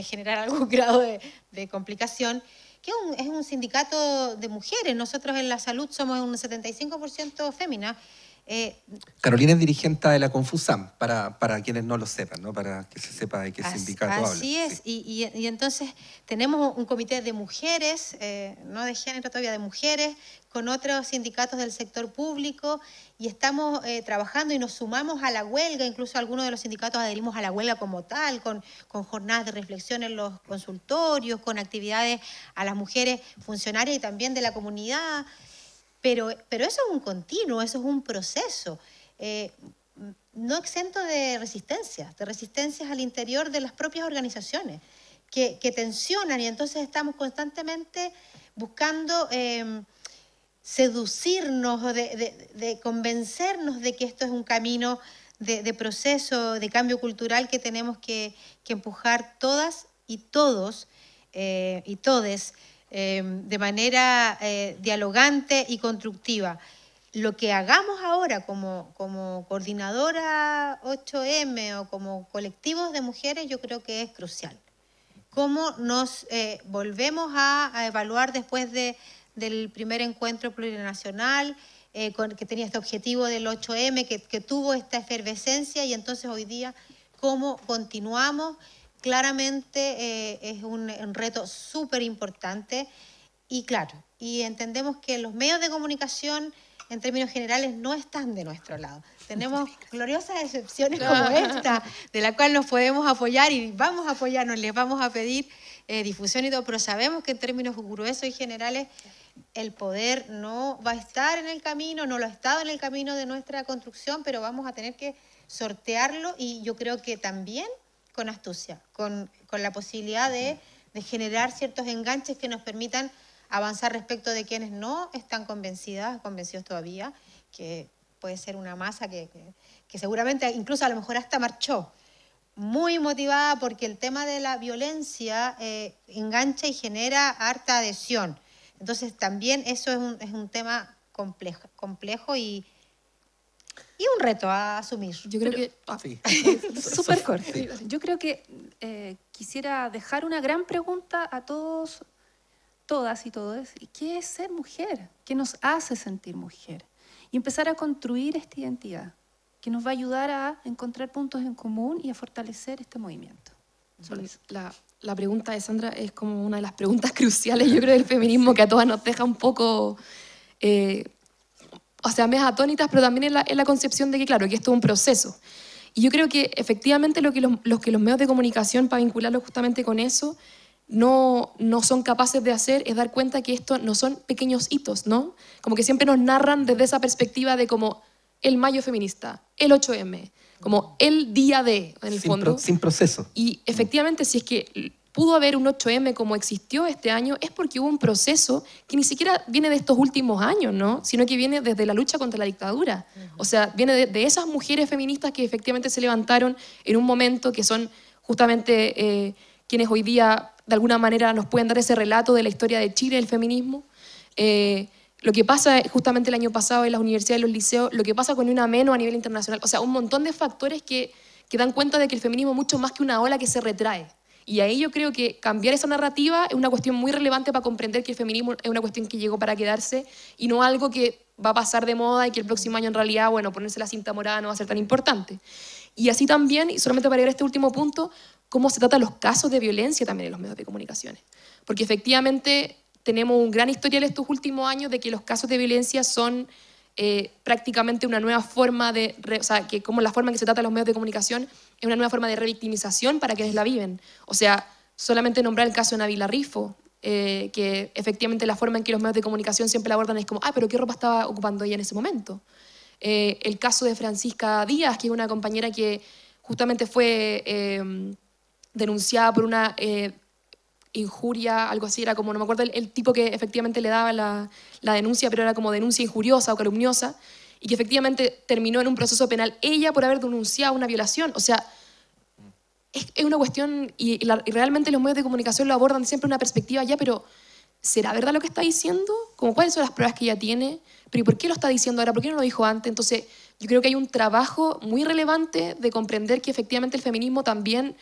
generar algún grado de complicación, que es un sindicato de mujeres. Nosotros en la salud somos un 75% féminas. Carolina es dirigente de la Confusam, para quienes no lo sepan, ¿no? Para que se sepa de qué sindicato habla. Así es, sí. y entonces tenemos un comité de mujeres, no de género todavía, de mujeres, con otros sindicatos del sector público, y estamos trabajando y nos sumamos a la huelga. Incluso algunos de los sindicatos adherimos a la huelga como tal, con jornadas de reflexión en los consultorios, con actividades a las mujeres funcionarias y también de la comunidad. Pero eso es un continuo, eso es un proceso, no exento de resistencias al interior de las propias organizaciones que tensionan, y entonces estamos constantemente buscando seducirnos o de convencernos de que esto es un camino de proceso, de cambio cultural que tenemos que empujar todas y todos y todes, de manera dialogante y constructiva. Lo que hagamos ahora como coordinadora 8M o como colectivos de mujeres, yo creo que es crucial. Cómo nos volvemos a evaluar después del primer encuentro plurinacional, que tenía este objetivo del 8M, que tuvo esta efervescencia, y entonces hoy día cómo continuamos. Claramente es un reto súper importante, y claro, y entendemos que los medios de comunicación en términos generales no están de nuestro lado. Tenemos gloriosas excepciones como esta, de la cual nos podemos apoyar y vamos a apoyarnos, les vamos a pedir difusión y todo, pero sabemos que en términos gruesos y generales el poder no va a estar en el camino, no lo ha estado en el camino de nuestra construcción, pero vamos a tener que sortearlo, y yo creo que también con astucia, con la posibilidad de generar ciertos enganches que nos permitan avanzar respecto de quienes no están convencidos todavía, que puede ser una masa que seguramente incluso a lo mejor hasta marchó, muy motivada porque el tema de la violencia engancha y genera harta adhesión. Entonces también eso es un tema complejo y un reto a asumir. Yo creo que... Sí. Súper corto. Sí. Yo creo que quisiera dejar una gran pregunta a todos, todas y todos. ¿Qué es ser mujer? ¿Qué nos hace sentir mujer? Y empezar a construir esta identidad que nos va a ayudar a encontrar puntos en común y a fortalecer este movimiento. La pregunta de Sandra es como una de las preguntas cruciales, yo creo, del feminismo, que a todas nos deja un poco... o sea, medias atónitas, pero también en la concepción de que, claro, que esto es un proceso. Y yo creo que efectivamente lo que los medios de comunicación, para vincularlo justamente con eso, no son capaces de hacer es dar cuenta que esto no son pequeños hitos, ¿no? Como que siempre nos narran desde esa perspectiva de como el mayo feminista, el 8M, como el día de, en el fondo. Sin proceso. Y efectivamente, si es que pudo haber un 8M como existió este año, es porque hubo un proceso que ni siquiera viene de estos últimos años, ¿no? Sino que viene desde la lucha contra la dictadura. O sea, viene de esas mujeres feministas que efectivamente se levantaron en un momento, que son justamente quienes hoy día, de alguna manera, nos pueden dar ese relato de la historia de Chile, del feminismo. Lo que pasa justamente el año pasado en las universidades y los liceos, lo que pasa con una menos a nivel internacional. O sea, un montón de factores que dan cuenta de que el feminismo es mucho más que una ola que se retrae. Y ahí yo creo que cambiar esa narrativa es una cuestión muy relevante para comprender que el feminismo es una cuestión que llegó para quedarse y no algo que va a pasar de moda y que el próximo año en realidad, bueno, ponerse la cinta morada no va a ser tan importante. Y así también, y solamente para llegar a este último punto, cómo se tratan los casos de violencia también en los medios de comunicación. Porque efectivamente tenemos un gran historial estos últimos años de que los casos de violencia son prácticamente una nueva forma o sea, que como la forma en que se trata los medios de comunicación es una nueva forma de revictimización para quienes la viven. O sea, solamente nombrar el caso de Nabila Rifo, que efectivamente la forma en que los medios de comunicación siempre la abordan es como, pero ¿qué ropa estaba ocupando ella en ese momento? El caso de Francisca Díaz, que es una compañera que justamente fue denunciada por una injuria, algo así, era como, no me acuerdo el tipo que efectivamente le daba la denuncia, pero era como denuncia injuriosa o calumniosa, y que efectivamente terminó en un proceso penal ella por haber denunciado una violación. O sea, es una cuestión, y realmente los medios de comunicación lo abordan siempre una perspectiva ya, pero ¿será verdad lo que está diciendo? Como, ¿cuáles son las pruebas que ella tiene? ¿Pero y por qué lo está diciendo ahora? ¿Por qué no lo dijo antes? Entonces, yo creo que hay un trabajo muy relevante de comprender que efectivamente el feminismo también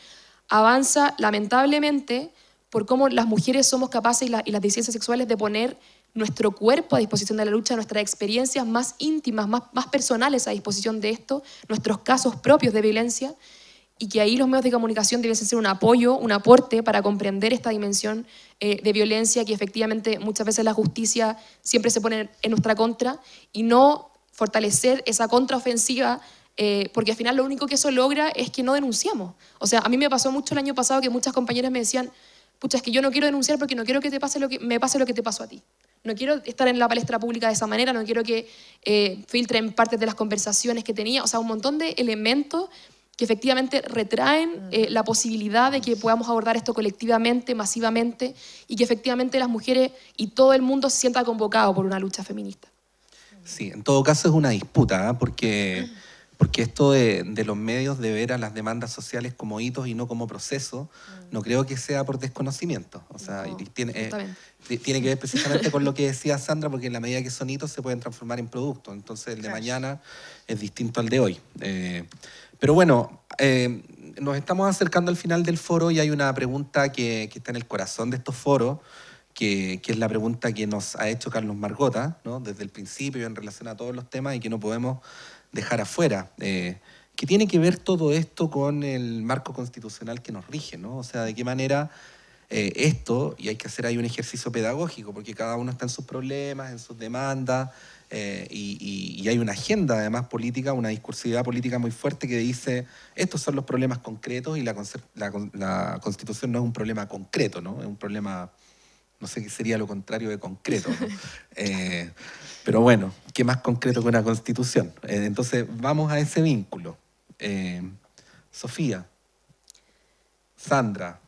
avanza, lamentablemente, por cómo las mujeres somos capaces y las disidencias sexuales de poner nuestro cuerpo a disposición de la lucha, nuestras experiencias más íntimas, más personales a disposición de esto, nuestros casos propios de violencia, y que ahí los medios de comunicación deben ser un apoyo, un aporte para comprender esta dimensión de violencia, que efectivamente muchas veces la justicia siempre se pone en nuestra contra, y no fortalecer esa contraofensiva, porque al final lo único que eso logra es que no denunciamos. O sea, a mí me pasó mucho el año pasado que muchas compañeras me decían, pucha, es que yo no quiero denunciar porque no quiero que me pase lo que te pasó a ti. No quiero estar en la palestra pública de esa manera, no quiero que filtren partes de las conversaciones que tenía, o sea, un montón de elementos que efectivamente retraen la posibilidad de que podamos abordar esto colectivamente, masivamente, y que efectivamente las mujeres y todo el mundo se sienta convocado por una lucha feminista. Sí, en todo caso es una disputa, ¿eh? Porque esto de los medios de ver a las demandas sociales como hitos y no como proceso, no creo que sea por desconocimiento. O sea, no, tiene que ver precisamente con lo que decía Sandra, porque en la medida que son hitos se pueden transformar en productos. Entonces el de mañana es distinto al de hoy. Pero bueno, nos estamos acercando al final del foro y hay una pregunta que está en el corazón de estos foros, que es la pregunta que nos ha hecho Carlos Margota, ¿no? Desde el principio en relación a todos los temas y que no podemos dejar afuera. ¿Qué tiene que ver todo esto con el marco constitucional que nos rige, ¿no? O sea, de qué manera esto, y hay que hacer ahí un ejercicio pedagógico, porque cada uno está en sus problemas, en sus demandas, y hay una agenda además política, una discursividad política muy fuerte que dice estos son los problemas concretos y la Constitución no es un problema concreto, ¿no? Es un problema, no sé qué sería lo contrario de concreto, ¿no? Pero bueno, ¿qué más concreto que una Constitución? Entonces vamos a ese vínculo. Sofía, Sandra,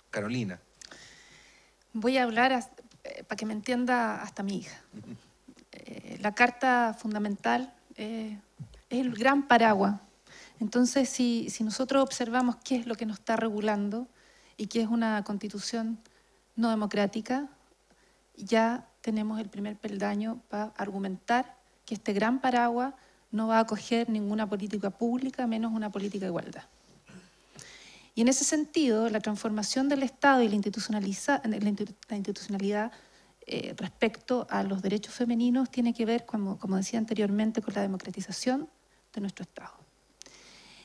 Carolina. Voy a hablar para que me entienda hasta mi hija. La Carta Fundamental es el gran paraguas. Entonces, si nosotros observamos qué es lo que nos está regulando y qué es una constitución no democrática, ya tenemos el primer peldaño para argumentar que este gran paraguas no va a acoger ninguna política pública, menos una política de igualdad. Y en ese sentido, la transformación del Estado y la institucionalidad respecto a los derechos femeninos tiene que ver, como decía anteriormente, con la democratización de nuestro Estado.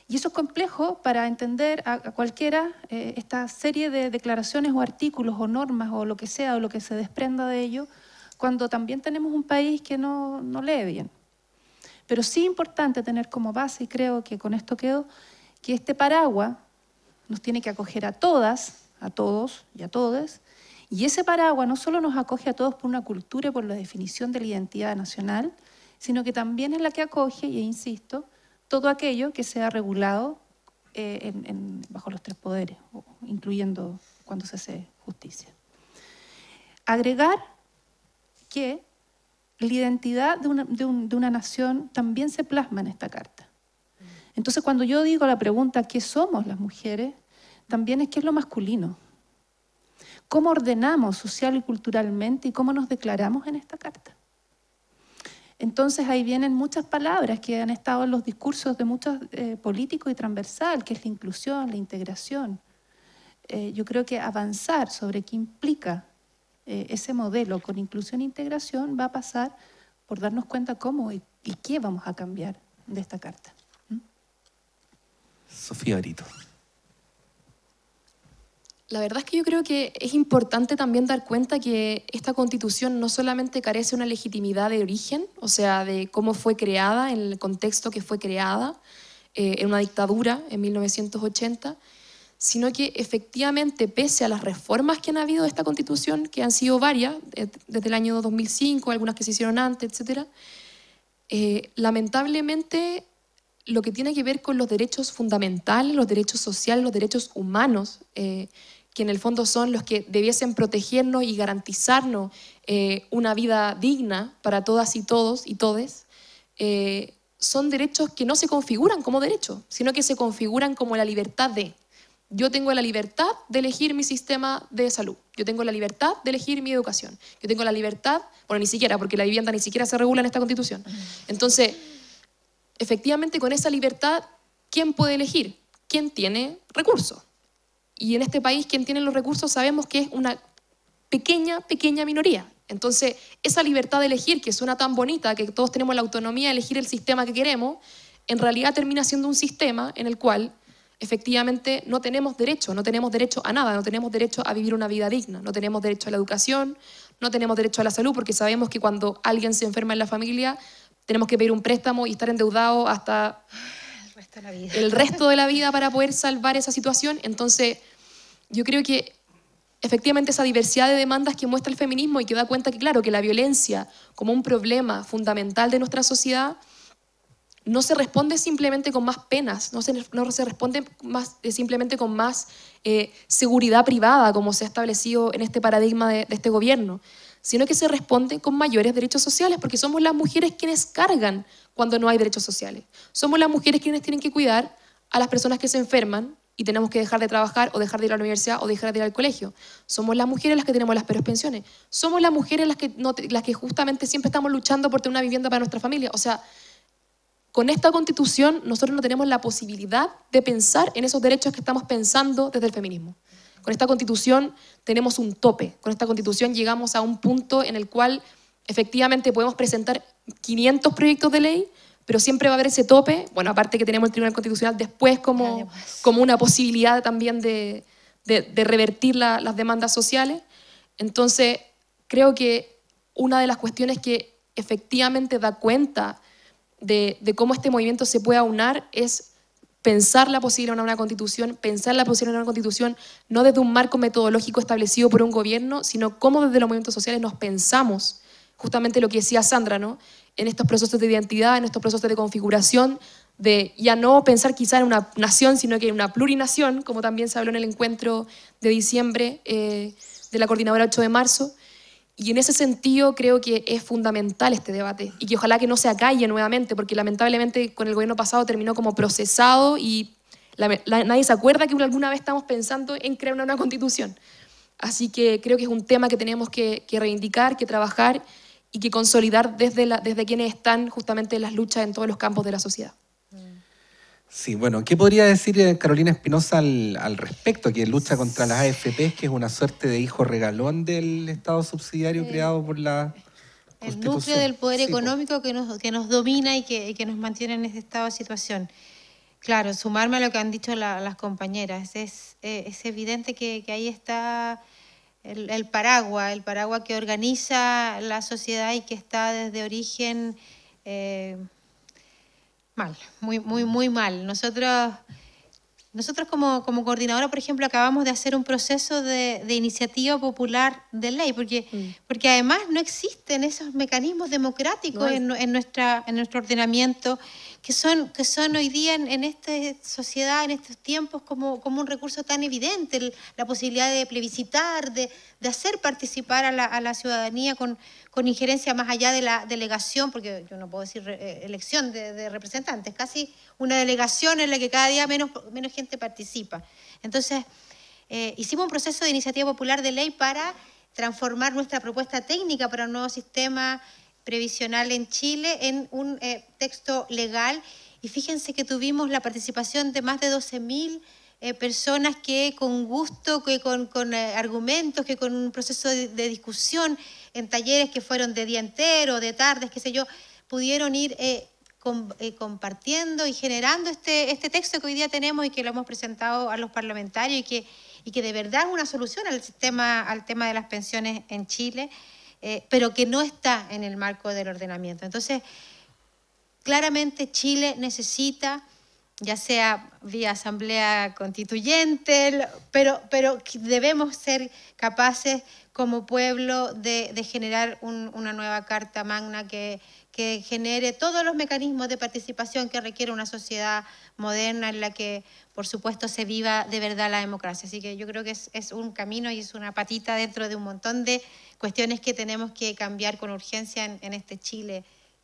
Y eso es complejo para entender a cualquiera esta serie de declaraciones o artículos o normas o lo que sea o lo que se desprenda de ello, cuando también tenemos un país que no lee bien. Pero sí es importante tener como base, y creo que con esto quedo, que este paraguas nos tiene que acoger a todas, a todos y a todes, y ese paraguas no solo nos acoge a todos por una cultura y por la definición de la identidad nacional, sino que también es la que acoge, y insisto, todo aquello que sea regulado bajo los tres poderes, incluyendo cuando se hace justicia. Agregar que la identidad de una nación también se plasma en esta carta. Entonces, cuando yo digo la pregunta ¿qué somos las mujeres?, también es qué es lo masculino. ¿Cómo ordenamos social y culturalmente y cómo nos declaramos en esta carta? Entonces ahí vienen muchas palabras que han estado en los discursos de muchos políticos y transversal, que es la inclusión, la integración. Yo creo que avanzar sobre qué implica ese modelo con inclusión e integración va a pasar por darnos cuenta cómo y qué vamos a cambiar de esta carta. Sofía Brito. La verdad es que yo creo que es importante también dar cuenta que esta Constitución no solamente carece de una legitimidad de origen, o sea, de cómo fue creada, en el contexto que fue creada, en una dictadura en 1980, sino que efectivamente, pese a las reformas que han habido de esta Constitución, que han sido varias, desde el año 2005, algunas que se hicieron antes, etc., lamentablemente lo que tiene que ver con los derechos fundamentales, los derechos sociales, los derechos humanos, que en el fondo son los que debiesen protegernos y garantizarnos una vida digna para todas y todos y todes, son derechos que no se configuran como derechos, sino que se configuran como la libertad de. Yo tengo la libertad de elegir mi sistema de salud, yo tengo la libertad de elegir mi educación, yo tengo la libertad, bueno, ni siquiera, porque la vivienda ni siquiera se regula en esta Constitución. Entonces, efectivamente, con esa libertad, ¿quién puede elegir? ¿Quién tiene recursos? Y en este país, quien tiene los recursos sabemos que es una pequeña minoría. Entonces, esa libertad de elegir, que suena tan bonita, que todos tenemos la autonomía de elegir el sistema que queremos, en realidad termina siendo un sistema en el cual efectivamente no tenemos derecho a nada, no tenemos derecho a vivir una vida digna, no tenemos derecho a la educación, no tenemos derecho a la salud, porque sabemos que cuando alguien se enferma en la familia tenemos que pedir un préstamo y estar endeudados hasta el resto de la vida para poder salvar esa situación. Entonces, yo creo que efectivamente esa diversidad de demandas que muestra el feminismo y que da cuenta que, claro, que la violencia como un problema fundamental de nuestra sociedad no se responde simplemente con más penas, no se responde simplemente con más seguridad privada, como se ha establecido en este paradigma de este gobierno, sino que se responde con mayores derechos sociales, porque somos las mujeres quienes cargan cuando no hay derechos sociales. Somos las mujeres quienes tienen que cuidar a las personas que se enferman y tenemos que dejar de trabajar o dejar de ir a la universidad o dejar de ir al colegio. Somos las mujeres las que tenemos las peores pensiones. Somos las mujeres las que justamente siempre estamos luchando por tener una vivienda para nuestra familia. O sea, con esta Constitución nosotros no tenemos la posibilidad de pensar en esos derechos que estamos pensando desde el feminismo. Con esta Constitución tenemos un tope. Con esta Constitución llegamos a un punto en el cual efectivamente podemos presentar 500 proyectos de ley, pero siempre va a haber ese tope. Bueno, aparte que tenemos el Tribunal Constitucional después como una posibilidad también de revertir las demandas sociales. Entonces, creo que una de las cuestiones que efectivamente da cuenta de cómo este movimiento se puede aunar es pensar la posibilidad de una constitución, pensar la posibilidad de una constitución no desde un marco metodológico establecido por un gobierno, sino cómo desde los movimientos sociales nos pensamos, justamente lo que decía Sandra, ¿no? En estos procesos de identidad, en estos procesos de configuración, de ya no pensar quizá en una nación, sino que en una plurinación, como también se habló en el encuentro de diciembre de la Coordinadora 8 de marzo. Y en ese sentido creo que es fundamental este debate y que ojalá que no se acalle nuevamente, porque lamentablemente con el gobierno pasado terminó como procesado y nadie se acuerda que alguna vez estamos pensando en crear una nueva constitución. Así que creo que es un tema que tenemos que reivindicar, que trabajar y que consolidar desde quienes están justamente en las luchas en todos los campos de la sociedad. Sí, bueno, ¿qué podría decir Carolina Espinosa al respecto? Que lucha contra las AFPs, que es una suerte de hijo regalón del Estado subsidiario creado por la el núcleo del poder económico que nos domina y que nos mantiene en este estado de situación. Claro, sumarme a lo que han dicho las compañeras. Es evidente que ahí está el paraguas que organiza la sociedad y que está desde origen mal, muy mal. Nosotros como coordinadora, por ejemplo, acabamos de hacer un proceso de iniciativa popular de ley, porque además no existen esos mecanismos democráticos en nuestro ordenamiento que son hoy día en esta sociedad, en estos tiempos, como un recurso tan evidente, la posibilidad de plebiscitar, de hacer participar a la ciudadanía con injerencia más allá de la delegación, porque yo no puedo decir elección de representantes, casi una delegación en la que cada día menos gente participa. Entonces, hicimos un proceso de iniciativa popular de ley para transformar nuestra propuesta técnica para un nuevo sistema previsional en Chile en un texto legal, y fíjense que tuvimos la participación de más de 12.000 personas que con gusto, que con argumentos, que con un proceso de discusión en talleres que fueron de día entero, de tardes, qué sé yo, pudieron ir compartiendo y generando este texto que hoy día tenemos y que lo hemos presentado a los parlamentarios y que de verdad es una solución al tema de las pensiones en Chile, pero que no está en el marco del ordenamiento. Entonces, claramente Chile necesita ya sea vía asamblea constituyente, pero debemos ser capaces como pueblo de generar una nueva Carta Magna que genere todos los mecanismos de participación que requiere una sociedad moderna en la que, por supuesto, se viva de verdad la democracia. Así que yo creo que es un camino y es una patita dentro de un montón de cuestiones que tenemos que cambiar con urgencia en este Chile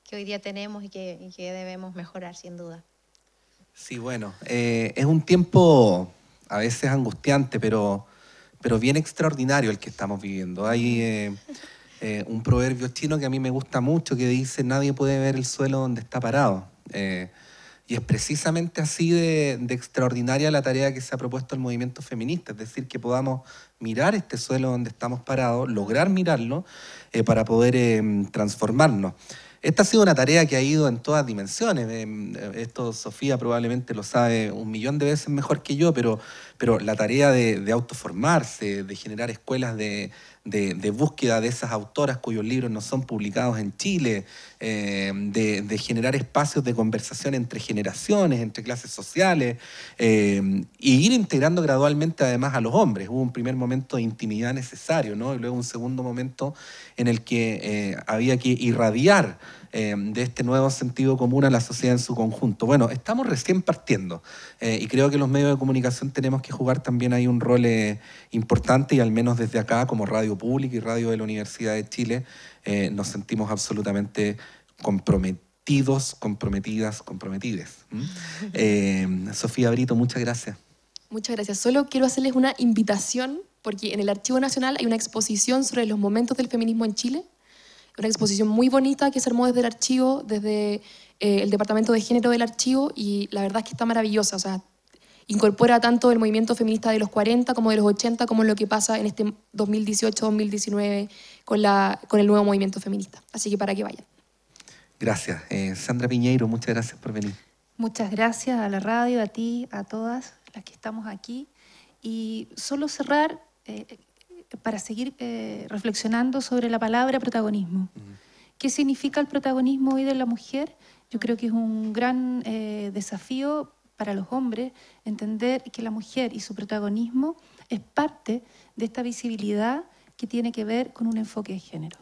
que hoy día tenemos y que debemos mejorar, sin duda. Sí, bueno, es un tiempo a veces angustiante, pero bien extraordinario el que estamos viviendo. Hay un proverbio chino que a mí me gusta mucho que dice: nadie puede ver el suelo donde está parado. Y es precisamente así de extraordinaria la tarea que se ha propuesto el movimiento feminista, es decir, que podamos mirar este suelo donde estamos parados, lograr mirarlo para poder transformarnos. Esta ha sido una tarea que ha ido en todas dimensiones. Esto Sofía probablemente lo sabe 1.000.000 de veces mejor que yo, pero la tarea de autoformarse, de generar escuelas de búsqueda de esas autoras cuyos libros no son publicados en Chile, de generar espacios de conversación entre generaciones, entre clases sociales, y ir integrando gradualmente además a los hombres. Hubo un primer momento de intimidad necesario, ¿no? Y luego un segundo momento en el que había que irradiar de este nuevo sentido común a la sociedad en su conjunto. Bueno, estamos recién partiendo y creo que los medios de comunicación tenemos que jugar también ahí un rol importante, y al menos desde acá, como radio pública y radio de la Universidad de Chile, nos sentimos absolutamente comprometidos, comprometidas, comprometides. Sofía Brito, muchas gracias. Muchas gracias. Solo quiero hacerles una invitación, porque en el Archivo Nacional hay una exposición sobre los momentos del feminismo en Chile. Una exposición muy bonita que se armó desde el archivo, desde el Departamento de Género del archivo, y la verdad es que está maravillosa. O sea, incorpora tanto el movimiento feminista de los 40 como de los 80, como lo que pasa en este 2018-2019 con el nuevo movimiento feminista. Así que para que vayan. Gracias. Sandra Piñeiro, muchas gracias por venir. Muchas gracias a la radio, a ti, a todas las que estamos aquí. Y solo cerrar para seguir reflexionando sobre la palabra protagonismo. ¿Qué significa el protagonismo hoy de la mujer? Yo creo que es un gran desafío para los hombres entender que la mujer y su protagonismo es parte de esta visibilidad que tiene que ver con un enfoque de género.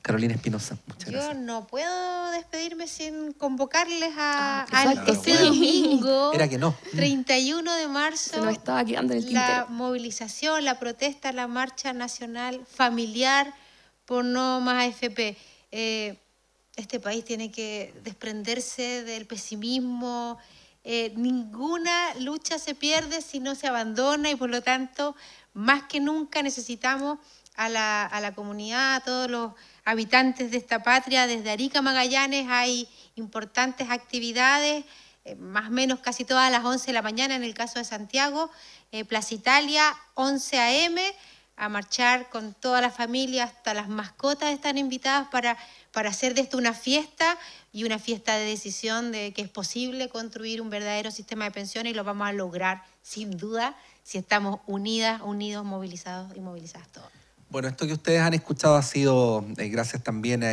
Carolina Espinosa, muchas gracias. Yo no puedo despedirme sin convocarles al exacto, este sí. domingo, Era que no. 31 de marzo, Se nos estaba quedando en el la tintero. movilización, la protesta, la marcha nacional familiar por no más AFP. Este país tiene que desprenderse del pesimismo. Ninguna lucha se pierde si no se abandona, y por lo tanto, más que nunca necesitamos a la comunidad, a todos los habitantes de esta patria. Desde Arica a Magallanes hay importantes actividades, más o menos casi todas a las 11 de la mañana en el caso de Santiago. Plaza Italia, 11 a.m., a marchar con toda la familia, hasta las mascotas están invitadas para hacer de esto una fiesta, y una fiesta de decisión de que es posible construir un verdadero sistema de pensiones, y lo vamos a lograr sin duda si estamos unidas, unidos, movilizados y movilizadas todos. Bueno, esto que ustedes han escuchado ha sido gracias también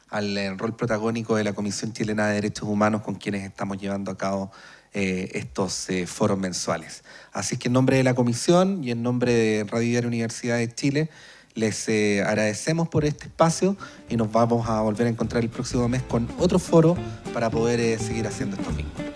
al rol protagónico de la Comisión Chilena de Derechos Humanos, con quienes estamos llevando a cabo estos foros mensuales. Así que en nombre de la Comisión y en nombre de Radio Diario Universidad de Chile, les agradecemos por este espacio, y nos vamos a volver a encontrar el próximo mes con otro foro para poder seguir haciendo estos vínculos.